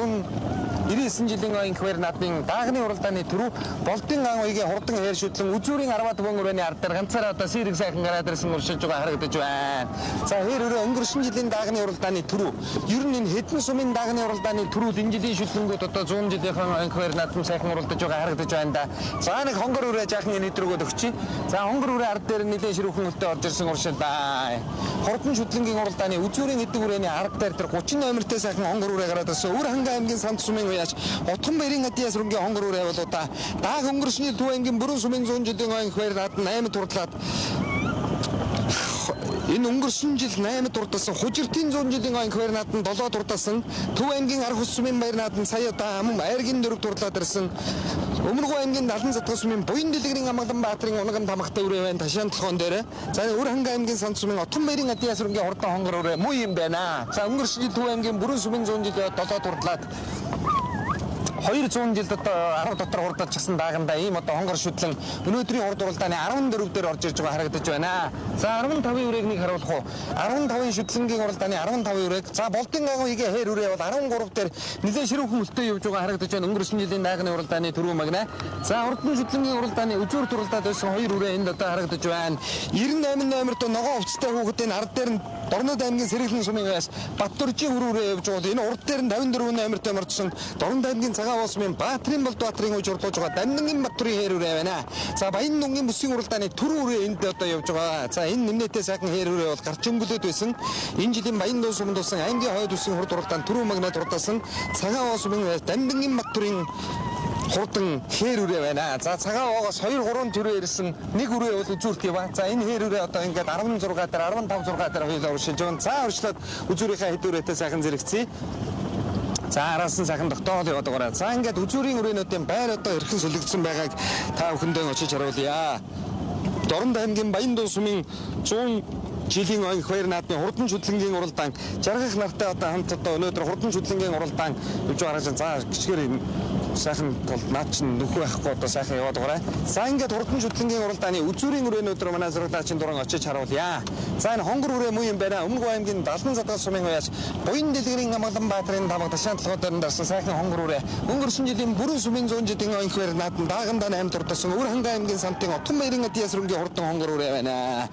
[SPEAKER 1] 99 жилийн оюун баяр наадмын даагны уралдааны түрүү Болдын аан үеийн хурдан хээр шүтлэн үзүүрийн 14 үрээний ард дээр ганцаараа одоо сэрэг сайхан гараад ирсэн уршилж байгаа харагдаж байна. За хээр үрээ өнгөрсөн жилийн даагны уралдааны түрүү ер нь энэ хэдэн сумын даагны уралдааны түрүүд энэ жилийн шүтлэнгүүд одоо 100 жилийн оюун баяр наадмын сайхан уралдаж байгаа харагдаж байна да. За нэг хонгор үрээ жаахан нэтрүүгөө өгчий. За хонгор үрээ ард дээр нэлээд ширүүхэн өлтөө орж ирсэн уршил да. Хурдан шүтлэнгийн уралдааны үзүүрийн эдэг үрээний ард дээр 30 номертой сайхан хонгор үрээ гараад ирсэн. Өвөр хангаа аймгийн Самт сумын уяас Утган баярын Адиас рунгийн хонгор үрээ бол удаа дааг өнгөрсний Төв аймгийн Бүрэн сумын 100 жилийн оюун баяр наадмын 8 турдлаад энэ өнгөрсөн жил 8 турдсан Хужиртын 100 жилийн оюун баяр наадманд 7 турдсан Төв аймгийн Арх ус сумын баяр наадманд сая удаа аман айргийн 4 турдлаад ирсэн. Өмнөгөө аймгийн Налан Задган сумын Буян Дэлгэрийн Амгалан Баатарын унган тамхтай үрээ байна ташаан толгоон дээр. За Өр хангаа аймгийн Сант сумын Утган баярын Адиас рунгийн хурдан хонгор үрээ муу юм байна. За өнгөрсөн жил Төв аймгийн Бүрэн сумын 100 жилийн 7 турдлаад 200 жил одоо 10 дотор хурдалчихсан дааганда ийм одоо хонгор шүтлэн өнөөдрийн хурд уралдааны 14 дээр орж ирж байгаа харагдаж байна. За 15-ын үрээгнийг харуулах уу? 15-ын шүтлэнгийн уралдааны 15-ын үрээг. За болдын агуу игээ хээр үрээ бол 13 дээр нэлээд ширүүхэн мөлтөө явж байгаа харагдаж байна. Өнгөрсөн жилийн даагны уралдааны түрүү магна. За урдын шүтлэнгийн уралдааны үзүүр уралдаад байсан 2 үрээ энд одоо харагдаж байна. 98 номерт ногоо хувцастай хүүхдийн ард дээр нь Дорнод аймгийн Сэргэлэн сумын байс Баттуржийн хүрүүрээ явж байгаа. Энэ урд дээр нь 54 номертой мордсон Дорнод аймгийн Цагаан уусмын Баатрин болд Баатрин үж урлуулж байгаа Дандангийн Баттурын хээр үрээ байна. За Баян нунгийн бүсгийн уралдааны түрүү үрээ энд одоо явж байгаа. За энэ нэмнэтээ сайхан хээр үрээ бол гарч өнгөлөд байсан. Энэ жилийн Баян дуу суманд болсон ангийн хойд үсгийн хурд уралдаанд түрүү магнад урдасан Цагаан уусмын байс Дандангийн Баттурын хурдан хээр үрээ байна. За цагаан оогоос 2 3 төрөө ирсэн нэг үрээ бол үзүүрт ява. За энэ хээр үрээ одоо ингээд 16 дээр 15 6 дээр хоёулаа уршиж байгаа. За уршлаад үзүүрийнхээ хэд үрээтэй сайхан зэрэгцээ. За араас нь сайхан тогтоол яваад байгаа. За ингээд үзүүрийн үрээнүүдийн байр одоо эрхэн сүлэгдсэн байгааг та бүхэндээ очиж харуулъя. Дорнод аймгийн Баян дуу сумын 100 жилийн онгих баяр наадмын хурдан шүтлэнгийн уралдаан жаргах нартай одоо хамт одоо өнөөдөр хурдан шүтлэнгийн уралдаан явж байгаа гэж за гिचгээр сайхан бол наад чинь нөхөө байхгүй одоо сайхан яваад байгаа. За ингээд хурдан шүтлэнгийн уралдааны үзүүрийн үрээнүүдээр манай зурагчийн дуран очиж харуулъя. За энэ хонгор үрээ муу юм байна. Өмнөг аймгийн Далдан задгал сумын уяас Буян дэлгэрийн Амгалан Баатрын тамга ташаан толгойдоор дарсан сайхан хонгор үрээ. Өнгөрсөн жилийн бүрэн сумын 100 жилийн онгих баяр наадмын даагандаа 8 турдсан Өр ханга аймгийн Сантын Отгон баярын Адиас рүнгийн хурдан хонгор үрээ байна.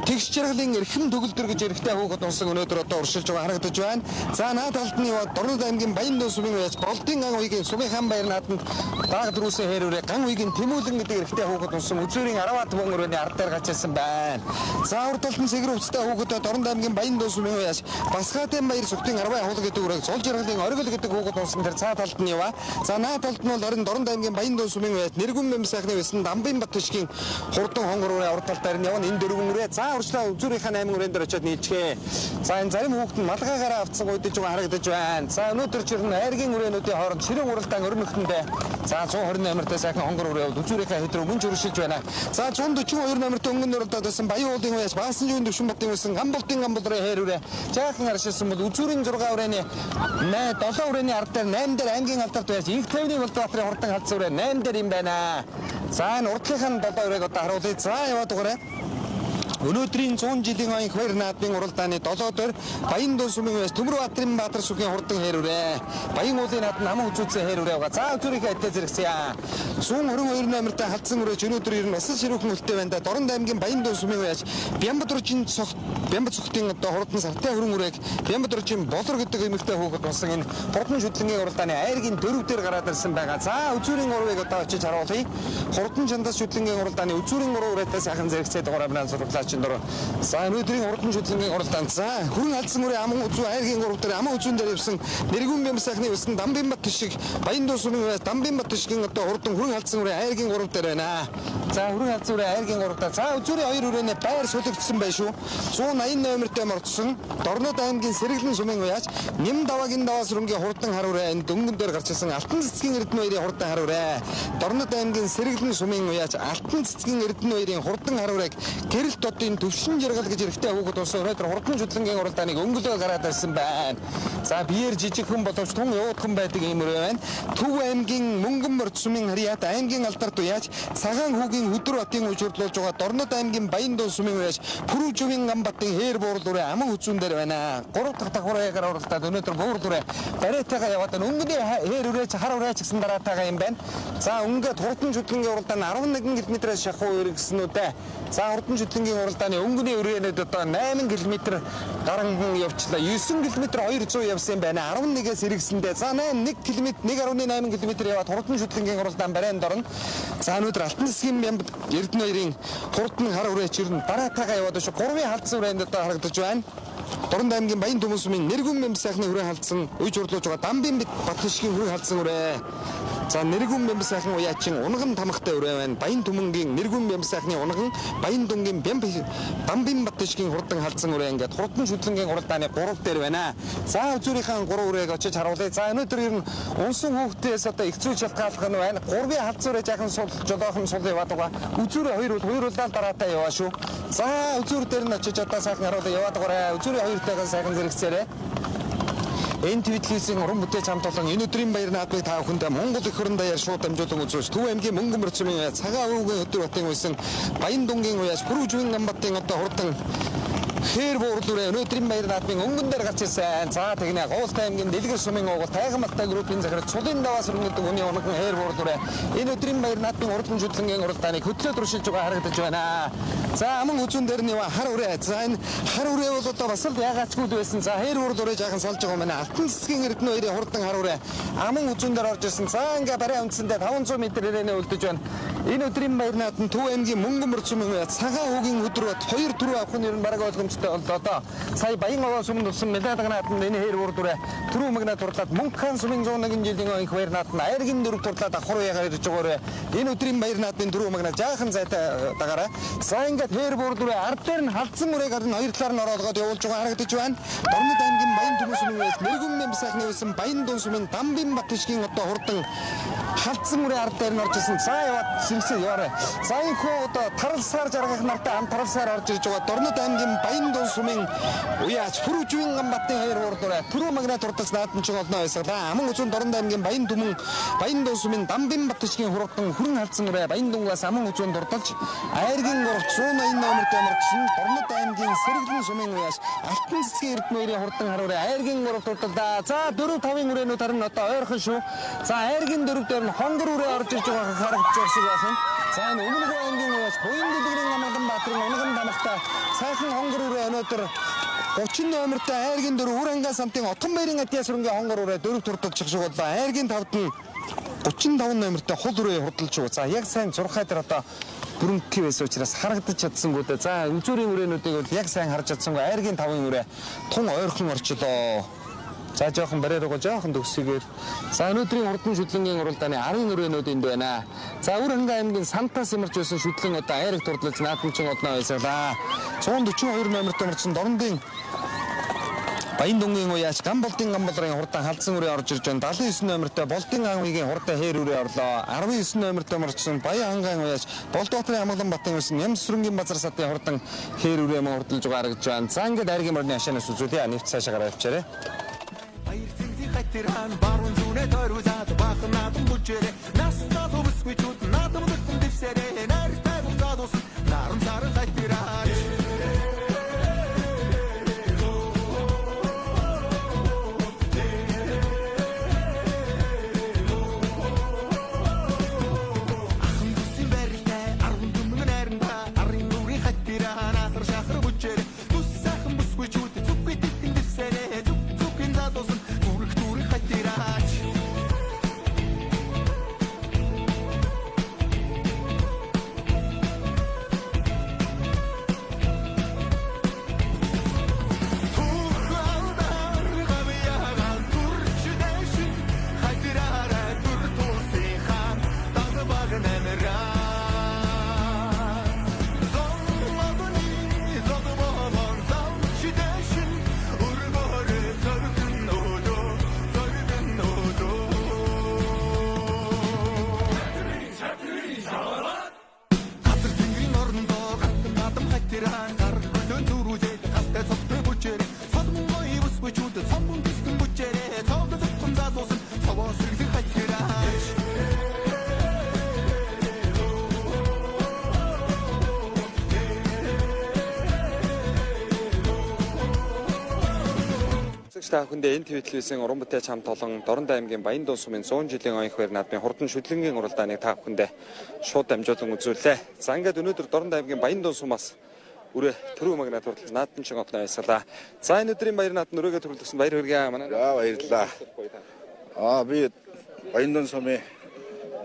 [SPEAKER 1] Тэгш жаргалын эрхэм төгөлдөр гэж эрэхтэй хөөгд унсан өнөөдөр одоо уршилж байгаа харагдаж байна. За наад талдны Дорнод аймгийн Баян дуу сумын уяас Болдын ан уйгийн Сумын хаан баяр наадманд дааг дөрүүсэн хээр үрээ ган уйгийн Тэмүүлэн гэдэг эрэхтэй хөөгд унсан үзүүрийн Арават бөөнгөрөний ард дээр гачилсан байна. За урд талд нь сэгэр хувцастай хөөгд Дорнод аймгийн Баян дуу сумын уяас Басгаатын баяр сүхтийн Арвай хул гэдэг үрэг Зул жаргалын оргил гэдэг хөөгд унсан тэр цаа талд нь ява. За наад талд нь бол харин Дорнод аймгийн Баян дуу сумын уяас Нэргүн мэм сайхны байсан Дамбын Батшгийн хурдан хонгор үрээ урд талдаар нь явна. Энэ дөрвөн үрээ. За урчлаа үзүүрийнхээ 8 үрээн дээр очиод нийцгээ. За энэ зарим хүүхэд нь малгайгаараа авцсан гойдож байгаа харагдаж байна. За өнөөдөр чирэн айргийн үрээнүүдийн хооронд ширэн уралдаан өрнөхөндөө за 120 номертой сайхан хонгор үрээ бол үзүүрийнхээ хэд рүү мөн журшилж байна. За 142 номертой өнгөн уралдаанд байсан Баян уулын уяас Баасанжийн дэвшин бодын байсан Гамболтын гамболроо хээр үрээ. Жаахан харшилсан бол үзүүрийн 6 үрээний 7 үрээний ард дээр 8 дээр аймгийн алдарт байж Инх тайвны болд Баатрын хурдан халдсан үрээ 8 дээр юм байна. За энэ урдлынхаа 7 үрээг одоо харуулъя. За яваад байгаарай. Өнөөдрийн 100 жилийн онгих баяр наадмын уралдааны 7 дээр Баян дуу сумын уяас Төмөр Баатрин Баатар сүхийн хурдан хээр үрээ. Баян уулын наадмын хамаг үзүүлсэн хээр үрээ байгаа. За үзүүрийнхээ эдээ зэрэгцээ. 122 номертой халдсан үрээж өнөөдөр ер нь бас ширүүхэн үлтэй байна. Дорнод аймгийн Баян дуу сумын уяас Бямбадружийн Бямбад цогтын одоо хурдан сартай хөрөн үрээг Бямбадружийн Болор гэдэг эмэгтэй хүүхэд болсон энэ хурдан шүтлэнгийн уралдааны айргийн 4 дээр гараад ирсэн байгаа. За үзүүрийн 3-ыг одоо очиж харуулъя. Хурдан чандас шүтлэнгийн уралдааны үзүүрийн 3 үрээтэй сайхан зэрэгцээд байгаа байна зураглаа. За өнөөдрийн хурдан шүтлэнгийн уралдаанд за хүрэн алдсан үрээ аман үзүү айргийн 3 дээр аман үзүүн дээр явсан Нэргүн бям сайхны байсан Дамбын Бат шиг Баян дуу сумын уяас Дамбын Бат шигэн одоо хурдан хүрэн алдсан үрээ айргийн 3 дээр байна. За хүрэн алдсан үрээ айргийн 3 дээр. За үзүүрийн 2 үрээний байр сүлэгдсэн байх шүү. 180 номертой мордсон Дорнод аймгийн Сэргэлэн сумын уяас Нэм даваагийн даваас рүнгийн хурдан хар үрээ энэ дөнгөн дээр гарч ирсэн Алтан цэцгийн Эрдэнэ баярын хурдан хар үрээ. Дорнод аймгийн Сэргэлэн сумын уяас Алтан цэцгийн Эрдэнэ баярын хурдан хар үрээг гэрэлт одын төвшин жаргал гэж эрэхтэй хүүхэд болсон өнөөдөр хурдан шүтлэнгийн уралдааныг өнгөлөө гараад ирсэн байна. За биеэр жижигхэн боловч тун явуудхан байдаг юм өрөө байна. Төв аймгийн Мөнгөн морд сумын Харьяат аймгийн алдарт уяаж Цагаан хүүгийн Хөдөр батын үжирлуулж байгаа Дорнод аймгийн Баян дуу сумын уяаж Пүрүүжүгийн Гамбатын хээр буурал үрээ аман хүчүүн дээр байна. 3 дахь давхраагаар уралдаад өнөөдөр буурал үрээ бариатайгаа яваад өнгөний хээр үрээч хар үрээч гэсэн дараатайгаа юм байна. За өнгөд хурдан шүтлэнгийн уралдаан 11 км-ээс шахуу иргэснүүдээ. За хурдан шүтлэнгийн уралдааны өнгөний үрээнүүд одоо 8 км гарan явчлаа. 9 км 200 явсан юм байна. 11-ээс иргэсэндээ. За 1 км 1.8 км яваад хурдан шүтлэнгийн уралдаан барайнд орно. За өнөөдөр Алтан цэцгийн Эрдэнэ баярын хурдан хар үрээч ирнэ. Дараатайгаа яваад шүү. 3-ын халдсан үрээнд одоо харагдаж байна. Дорнод аймгийн Баян төмөн сумын Нэргүн мэм сайхны хүрээ халдсан үе журлуулж байгаа Дамбын Батшгийн хүрээ халдсан үрээ. За Нэргүн мэм сайхны уяачин унган тамхтай үрээ байна. Баян төмөнгийн Нэргүн мэм сайхны унган Баян дүнгийн Дамбын Батшгийн хурдан халдсан үрээ ингээд хурдан шүтлэнгийн уралдааны 3 дээр байна. За үзүүрийнхээ 3 үрээг очиж харуулъя. За өнөөдөр ер нь унсан хүүхдээс одоо их зүй шалтгааллах нь байна. 3-ын халдсан үрээ жаахан сул жолоохон сул яваад байгаа. Үзүүрээ 2 удаа дараатай яваа шүү. За үзүүр дээр нь очиж одоо сайхан харуулъя яваад байгаа. Үзүүрийн 2 тайгаа сайхан зэрэгцээрээ. NTV телевизийн уран бүтээч хамт олон энэ өдрийн баяр наадмыг та бүхэндээ Монгол их хуран даяар шууд дамжуулан үзүүлж Төв аймгийн Мөнгөн мөрцөмийн цагаан өвгөн өдөр батын үйсэн Баян дунгийн уяас Бүрүүжвэн Амбатын одоо хурдан Хээр буурлуурэ өнөөдрийн баяр наадмын өнгөн дээр гарч ирсэн. За тэгнэ Гуултай аймгийн Дэлгэр сумын уугуул Тайгамалтай группийн захирал Цулын даваас өргөдөг хүний унаган Хээр буурлуурэ энэ өдрийн баяр наадмын уран хөдөлгөөний уралдааныг хөтлөөд өршилж байгаа харагдаж байна. За аман үзүүн дээр нь хар үрээ. За энэ хар үрээ бол одоо бас л ягаачгүй байсан. За Хээр буурлуурэ жаахан салж байгаа юм байна. Алтан цэцгийн эрдэнэ хоёрын хурдан хар үрээ. Аман үзүүн дээр орж ирсэн. За ингээ барай үндсэндээ 500 м ирэнэ үлдэж байна. Энэ өдрийн баяр наадмын Төв аймгийн Мөнгөн мөрцөмийн цагаан өвгийн өдөр бат 2 түрүү авах нь ер нь бараг ойлгомжтой боллоо одоо. Сая Баян овоо сүмд болсон медаль наадмын энэ Хээр буурлуурэ түрүү магнат турлаад Мөнх хаан сүмийн 101 жилийн их баяр наадмын Айргийн дөрөв турлаад давхар уягаар ирж байгаарэ. Энэ өдрийн баяр наадмын түрүү магнат жаахан зайтай дагаараа. За ингээд Хээр буурлуурэ ард дээр нь халдсан үрэг харин хоёр талаар нь ороолгоод явуулж байгаа харагдаж байна. Дорнод аймгийн Баян Түмэн сүмийн мэрэгүн мэм сайхны байсан Баян Дун сүмийн Дамбин Батшгийн одоо хурдан халдсан үрээ ард дээр нь орж ирсэн. За яваад сэрсэн яваарэ. За энэ хөө одоо таралсаар жаргах нартай ам таралсаар орж ирж байгаа Дорнод аймгийн Баян Дун сүмийн уяач Бүрүүжвэн Амбатын Хээр буурлуурэ түрүү магнат туртас наадамчин олноо байсаглаа. Аман үзүүн Дорнод аймгийн Баян Түмэн Баян Дун сүмийн Дамбин Батшгийн хурдан хүрэн халдсан үрээ Баян Дунгаас аман үзүүн дурдалж Айргийн 380 номертэй мөрчсөн Дорнод аймгийн Сэргэлэн сүмийн уяач Алтан цэцгийн эрдэнэ хурдан харуурэ Айргийн 3 турталдаа. За 4-5 үрээнүүд харин одоо ойрхон шүү. За Айргийн 4 дээр нь хонгор үрээ орж ирж байгаа харагдаж байгаа шиг байна. За энэ өмнөд аймгийн уяач Буян Дэлгэрийн Амгалан Баатрын унган дамагтай сайхан хонгор үрээ өнөөдөр 30 номертой Айргийн 4 үр ангаа самтын Отгон баярын Атиас сүрэнгийн хонгор үрээ 4 турталж шиг боллоо. Айргийн 5-д нь 35 номертой хул үрээ хурдалж байгаа. За яг сайн зурхай дээр одоо бүрэнхий байсан учраас харагдаж чадсангүй дээ. За үзүүрийн үрээнүүдийг бол яг сайн харж чадсангүй. Айргийн 5-ын үрээ тун ойрхон орчлоо. За жоохон бариар байгаа жоохон төгсгөөр. За өнөөдрийн хурдан шүтлэнгийн уралдааны 10 үрээнүүд энд байна. За Үр хангай аймгийн Сантаас имарч байсан шүтлэн одоо Айрыг турдлаж наадамчин олноо байсаглаа. 142 номертой мөрчсөн Дорнодын Баян дунгийн уяач Гамболдын Гамболрын хурдан халдсан үрээ орж ирж байна. 79 номертой Болдын ангигийн хурдан Хээр үрээ орлоо. 19 номертой мөрчсөн Баян хангайн уяач Болдбаатарын Амгалан Батын байсан Нямс сүрэнгийн базар сатын хурдан Хээр үрээ мөн хурдалж байгаа харагдж байна. За ингээд Айргийн морины хашаанаас үзүүлээ. Нэвт цаашаа гараа явчаарэ.
[SPEAKER 2] Хатирхан баруун зүнэ тойруулаад бахан наадам бүжээрэ настаа төвсгүй чуд наадам дэхэн дэвсэрэ нартай буцаад ус наран саран хатирхан ахан бүсийн барилтай арван дүмэн найранда арын нүрийн хатирхан ахар шахар бүжээрэ тус сайхан бүсгүй чуд зүггүй дэхэн дэвсэрэ зүггүй зад ус
[SPEAKER 1] Та бүхэндээ NTV телевизийн уран бүтээч хамт олон Дорнод аймгийн Баян Дун сүмийн 100 жилийн оюун баяр наадмын хурдан шүтлэнгийн уралдааныг та бүхэндээ шууд дамжуулан үзүүллээ. За ингээд өнөөдөр Дорнод аймгийн Баян Дун сумаас үрээ түрүү магнат турлал наадамчин олноо байсалаа. За энэ өдрийн баяр наадмын өрөөгөө төрүүлсэн баяр хүргэе манай.
[SPEAKER 3] За баярлалаа. Би Баян Дун сумын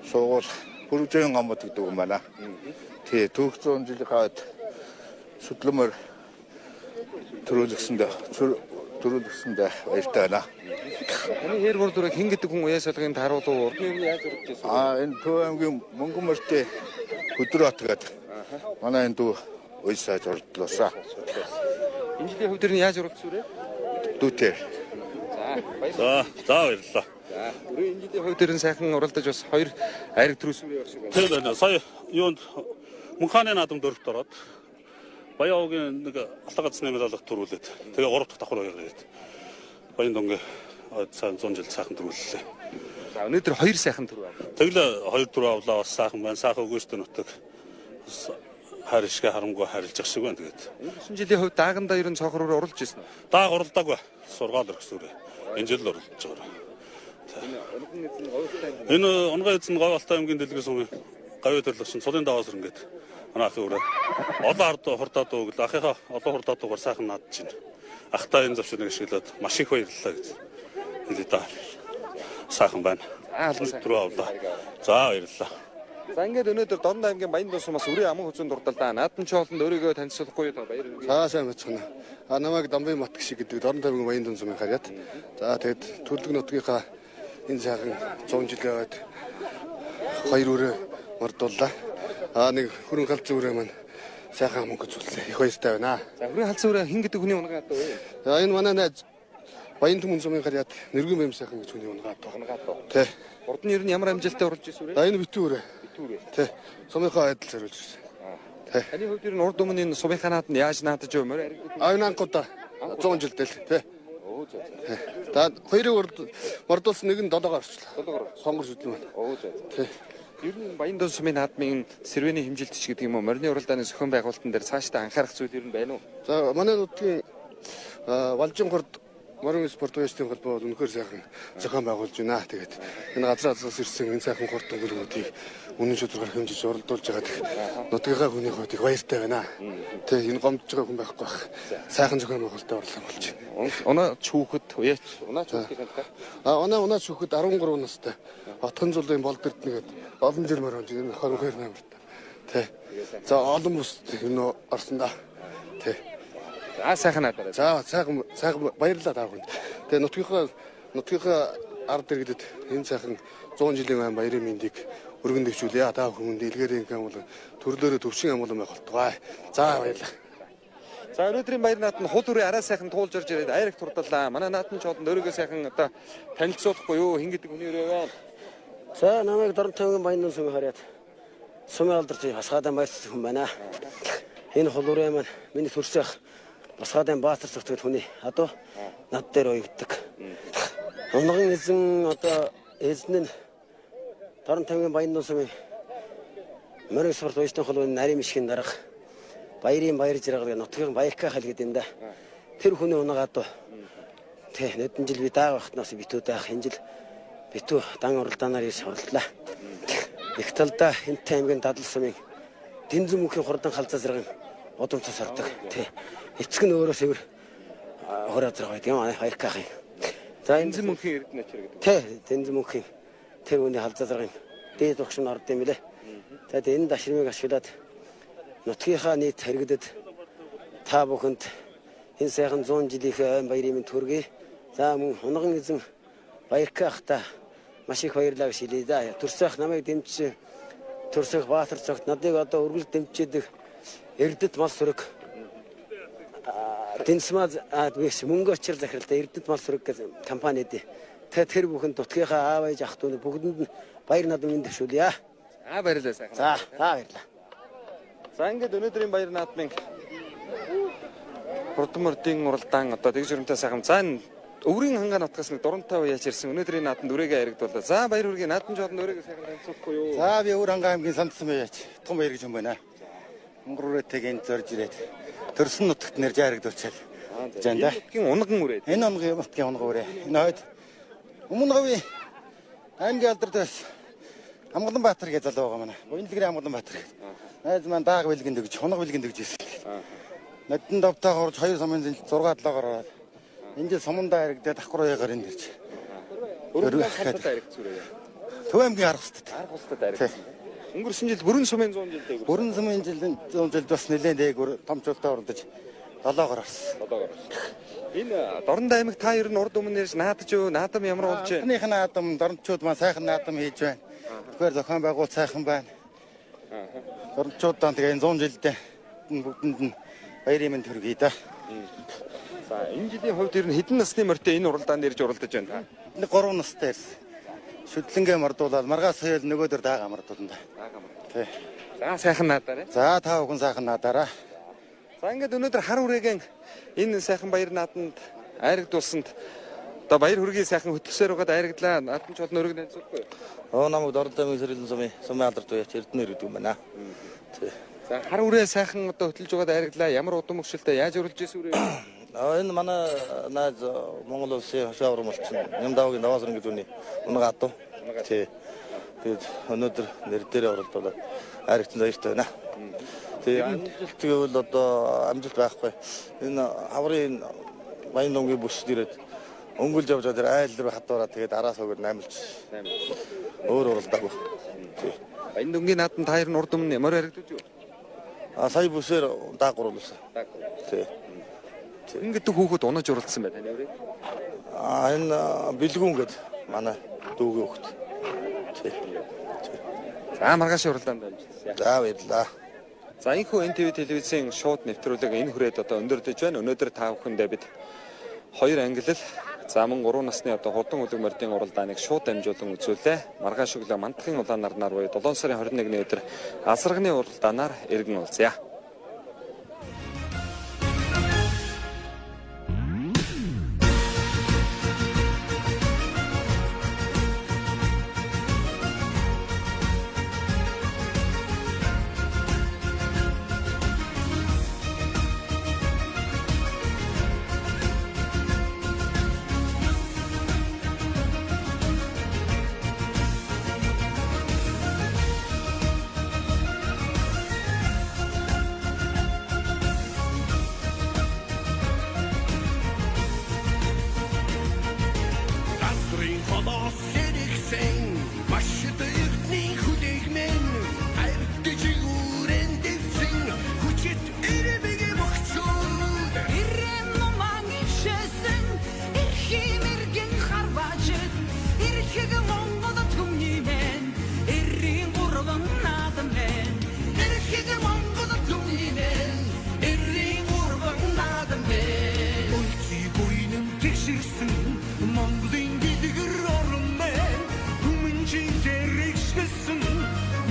[SPEAKER 3] суугуул Бүрүүжвэн Амбат гэдэг юм байна. Тий 400 жил хаад шүтлэмэр төрүүлсэндээ баяртай байна.
[SPEAKER 1] Таны Хээр буурлуурыг хэн гэдэг хүн уяас болгоны таруулуу урдны өмнө яаж өргөж байсан?
[SPEAKER 3] Энэ Төв аймгийн Мөнгөн мөртэй Хөдрөт гэдэг. Манай энэ дүү уясаа зурдлаасаа.
[SPEAKER 1] Энэ жилийн хувьд нь яаж ургацсан вэ?
[SPEAKER 3] Дүүтэй.
[SPEAKER 1] За
[SPEAKER 3] баярлалаа.
[SPEAKER 1] За энэ жилийн хувьд нь сайхан уралдаж бас 2 айраг төрүүлсэн байх шиг байна.
[SPEAKER 4] Тийм байна. Сая юунд Мөнханы наадам дөрөвт ороод Баяогийн нэг алга газны медаль төрүүлээд тэгээ 3 дахь давхар уягаар ирээд Баян дунгийн цаан 100 жил сайхан төрүүллээ.
[SPEAKER 1] За өнөөдөр 2 сайхан төрөв.
[SPEAKER 4] Тэглээ 2-4 авлаа бас сайхан байна. Сайхан өгөөстэй нутаг харишгэ харамгүй харилж ах шиг байна тэгээд.
[SPEAKER 1] Энэ жилийн хувьд даагандаа ерөн цохор руу оруулж ирсэн үү?
[SPEAKER 4] Дааг оролдоогүй. Сургаал өргөсөөрэй. Энэ жил оролдож байгаа. Энэ онгой эзэн Говьалтай аймгийн дэлгээс өмнө гавь төрөлгсөн цулын даваас ингээд манай ахын өрөө олон ард хурдаад өгөл ахыхаа олон хурдаад угаар сайхан наад чинь ахтай энэ завшиг ашиглаад маш их баярлалаа гэж хэлээ даа. Сайхан байна. Түрүү авлаа. За баярлалаа.
[SPEAKER 1] За ингээд өнөөдөр Дорнод аймгийн Баян сумаас үрийн аман хүзүүн дурдалдаа наадам чоолонд өөрийгөө танилцуулахгүй та баяр хүргэе.
[SPEAKER 5] За сайн бацгаана. Намайг Дамбын Матг шиг гэдэг Дорнод аймгийн Баян сумын харьяат. За тэгэд Төлөг нутгийнхаа энэ сайхан 100 жилийн үед 2 өрөө мордууллаа. Нэг хөрөн галзуу өрөө маань сайхан аман хүзүүллээ. Их баяртай байна.
[SPEAKER 1] За хүрээ халзан өрөө хин гэдэг хүний унгаад вэ?
[SPEAKER 5] За энэ манай найз Баян сумын харьяат нэргэн бэм сайхан гэж хүний унгаад байна. Тэ.
[SPEAKER 1] Урд нь ер нь ямар амжилттай урж ирсэн үрээ?
[SPEAKER 5] За энэ битүү өрөө. Тэ. Сумынхаа айдал зориулж ирсэн. Тэ.
[SPEAKER 1] Таны хувьд ер нь урд өмнө энэ сумынхаа нааданд яаж наадаж өмөр?
[SPEAKER 5] Энэ анхудаа 100 жилдэл тэ. За хоёрыг мордуулсан нэг нь 7-оор орчлоо. Сонгор шүтлэн байна. Тэ.
[SPEAKER 1] Ер нь Баян сумын наадмын сэрвэний хэмжилтч гэдэг юм уу? Морины уралдааны зохион байгуулалтан дээр цаашдаа анхаарах зүйл ер нь байна уу?
[SPEAKER 5] За манай нутгийн Валжин хурд Морин спортын холбоо үнэхээр сайхан зохион байгуулж байна. Тэгээд энэ газраас ирсэн энэ сайхан хурд өнгөлгүүдийг үнэн шударгаар хэмжиж уралдуулж байгаад нутгийнхаа хүний хувьд их баяртай байна. Тэгээд энэ гомдж байгаа хүн байхгүй бах. Сайхан зохион байгуулалтад орлоо болж байна.
[SPEAKER 1] Унаа чүүхэд уяач. Унаа чүүхэд
[SPEAKER 5] Унаа шүүхэд 13 настай. Отхон зулын болдорд нэгэд олон жил морон энэ 22 намартай. Тэ. За олон бүс энэ орсон да. Тэ.
[SPEAKER 1] За сайхан надаарай.
[SPEAKER 5] За сайхан баярлалаа таа хүнд. Тэгээ нутгийнхаа ард иргэдэд энэ сайхан 100 жилийн айн баярын мэндийг өргөн дэвшүүлье. Таа хүнд илгээрийн амбул төрлөөрөө төвчин амбул байх болтугай. За баярлалаа.
[SPEAKER 1] За өнөөдрийн баяр нааданд хул үрээ арай сайхан туулж орж ирээд айраг турдалаа. Манай наадмын чоолонд өөрийгөө сайхан одоо танилцуулахгүй юу? Хин гэдэг хүний өрөө байна.
[SPEAKER 6] За намайг Дорнод аймгийн Баян сумын харьяат сумын алдартай Басгаадын баяртай хүн байна. Энэ хул үрээ маань миний төрсөх Басгаадын Баатар цогцод хүний одоо над дээр уягддаг. Онгон эзэн одоо эзэн нь Дорнод аймгийн Баян сумын морин спорт уясны холбооны нарийн мишгийн дарга баярын баяр жаргал нутгийн баярка хал гэдэг юм да. Тэр хүний унагаад тэ нэдэн жил би дааг багтнаас битүү даах энэ жил битүү дан уралдаанаар ирж орлоо. Их талдаа Хинт аймгийн Дадлал сумын Дэнзэн мөнхийн хурдан халзаа зэрэг удамцаас ордог. Тэ эцэг нь өөрөө сэвэр хороо зэрэг байдаг юм аа баяркаахын. За
[SPEAKER 1] Дэнзэн мөнхийн эрдэнэ ачаар гэдэг.
[SPEAKER 6] Тэ Дэнзэн мөнхийн тэр хүний халзаа зэрэг дээд огшин орд юм билэ. За энэ дашрамыг ашиглаад нутгийнхаа нийт хэрэгдэд та бүхэнд энэ сайхан 100 жилийн баярын мэнд хүргэе. За мөн хунган эзэн баяркаахта маш их баярлалаа гэж хэлье да. Төрсөх намайг дэмжиж төрсөх Баатар цогт надыг одоо өргөл дэмжиж Эрдэт мал сүрэг Дэнсмаа мөнгө очир захиралтай Эрдэт мал сүрэг гэх компани дээ. Тэр бүхэнд нутгийнхаа аав ээж ах дүү бүгдэнд нь баяр наадмын дэвшүүлье.
[SPEAKER 1] Баярлалаа сайхан.
[SPEAKER 6] За баярлалаа.
[SPEAKER 1] За ингээд өнөөдрийн баяр наадмын хурдмөрдийн уралдаан одоо тэгж өрөмтэй сайхан. За өврийн хангаа нутгаас нэг дурантай уяач ирсэн. Өнөөдрийн нааданд үрээгээ яригдуулаа. За баяр хүргэе. Наадам жолонд өөрийгөө сайхан танилцуулахгүй юу?
[SPEAKER 7] За би өвөр хангаа аймгийн Сандсан уяач том баяр гэж юм байна. Монгоруутэйг энд зорж ирээд төрсөн нутагт нэрж яригдуулчихал. Жанда.
[SPEAKER 1] Нутгийн унган үрээ.
[SPEAKER 7] Энэ онгийн нутгийн унган үрээ. Энэ хойд өмнө говийн аймгийн алдартай Амгалан Баатар гэж залуу байгаа манай. Буянлагын Амгалан Баатар. Найз маань дааг бэлгэнд өгч, хунаг бэлгэнд өгч ирсэн. Надад давтаа хорж 2 сумын 6-7-оор ороод энэ жил сумандаа харигдаад давхар уяагаар энэ ирж.
[SPEAKER 1] Өргөн хатад харигдсүрээ.
[SPEAKER 7] Төв аймгийн арга хустад.
[SPEAKER 1] Арга хустад харигдсан. Өнгөрсөн жил бүрэн сумын 100 жил дээгүүр.
[SPEAKER 7] Бүрэн сумын 100 жилд бас нэлээд дээгүүр томчултаа ордож 7-оор орсон.
[SPEAKER 1] Энэ Дорнод аймаг та ер нь урд өмнө ирж наадаж юу? Наадам ямар болж байна?
[SPEAKER 7] Эхнийх нь наадам дорнодчууд маань сайхан наадам хийж байна. Тэгэхээр зохион байгуул сайхан байна. Дорнодчуудаа тэгээ 100 жилдээ бүгдэнд нь баярын мэнд хүргэе да.
[SPEAKER 1] За энэ жилийн хувьд ер нь хэдэн насны морьтой энэ уралдаанд ирж уралдаж байна та?
[SPEAKER 7] 3 настай ирсэн. Шүдлэнгээ мордуулаад маргаас соёл нөгөөдөр даага мордуулна да. Тий.
[SPEAKER 1] За сайхан наадаарай.
[SPEAKER 7] За та бүхэн сайхан наадаараа.
[SPEAKER 1] За ингээд өнөөдөр хар үрээгийн энэ сайхан баяр нааданд айрагдуулсанд Одоо баяр хүргэе сайхан хөтлөсөөр угаад айрагдлаа. Наадмч болно өргөн танилцуулахгүй.
[SPEAKER 7] Намайг Дордомын сэрэлэн сумын алдарт уяач Эрдэнэ ирдэг юм байна. Тий.
[SPEAKER 1] За хар үрээ сайхан одоо хөтлөж угаад айрагдлаа. Ямар удам өгшөлтэй яаж өрүүлж ирсэн үрээ?
[SPEAKER 7] Энэ манай наад Монгол улсын хошоо аврамлчин Нямдавгийн Даваасран гэж үний унага адуу. Тий. Тэгээд өнөөдөр нэр дээр оролдуулаад айрагтсан баяртай байна. Тий. Амжилт гэвэл одоо амжилт байхгүй. Энэ хаврын Баяндонгийн бүсд ирээд өнгөлж явж байгаа тэр айл руу хатуураа тэгээд араас өгөр наймалж өөр уралдаагүй. Тий.
[SPEAKER 1] Баяндонгийн наадам таяр нь урд өмнө ямар яригдвч юу?
[SPEAKER 7] Сая бүсээр даагууруулсан. Тий.
[SPEAKER 1] Ингээд хүүхэд унаж уралдсан байна таны өрөө.
[SPEAKER 7] Энэ бэлгүүн гээд манай дүүгийн хүүхэд. Тий.
[SPEAKER 1] За маргааш уралдаанд амжилт.
[SPEAKER 7] За баярлалаа.
[SPEAKER 1] За энэхүү NTV телевизийн шууд нэвтрүүлэг энэ хүрээд одоо өндөрлөж байна. Өнөөдөр та бүхэндээ бид 2 ангилал за мөн 3 насны одоо хурдан үлэг мордын уралдааныг шууд дамжуулан үзүүлээ. Маргааш өглөө Мандахын улаан нарнаар буюу 7 сарын 21-ний өдөр асарганы уралдаанаар иргэн уулзъя.
[SPEAKER 2] Газрын холоос хэрэгсэн маш дэвний хүлээгмэн хайртай чигүүрэн дэвсэн хүчит эрэмэг бохчууд
[SPEAKER 8] Ирэм номан ившэсэн эрхим эргэн харвачд эрхэг Монгол түмниймэн эрийн гурван наадамэн эрхэг Монгол түмниймэн эрийн гурван наадамэн
[SPEAKER 2] Өлций буйным тэгшэрсэн Монголын дэлгэр орон мэн Хүмүнжин дэрэгшгэлсэн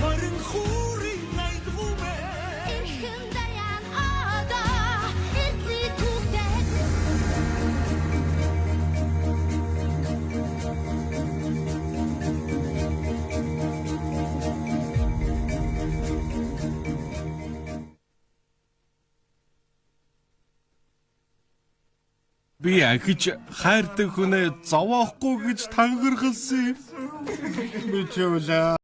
[SPEAKER 2] Марин хуурын найдгуу мэн
[SPEAKER 8] эрхэн даян ада эдний түүхтэй
[SPEAKER 9] Би ахиж хайртай хүнээ зовоохгүй гэж тангаргалсан юм. Би ч үлээ.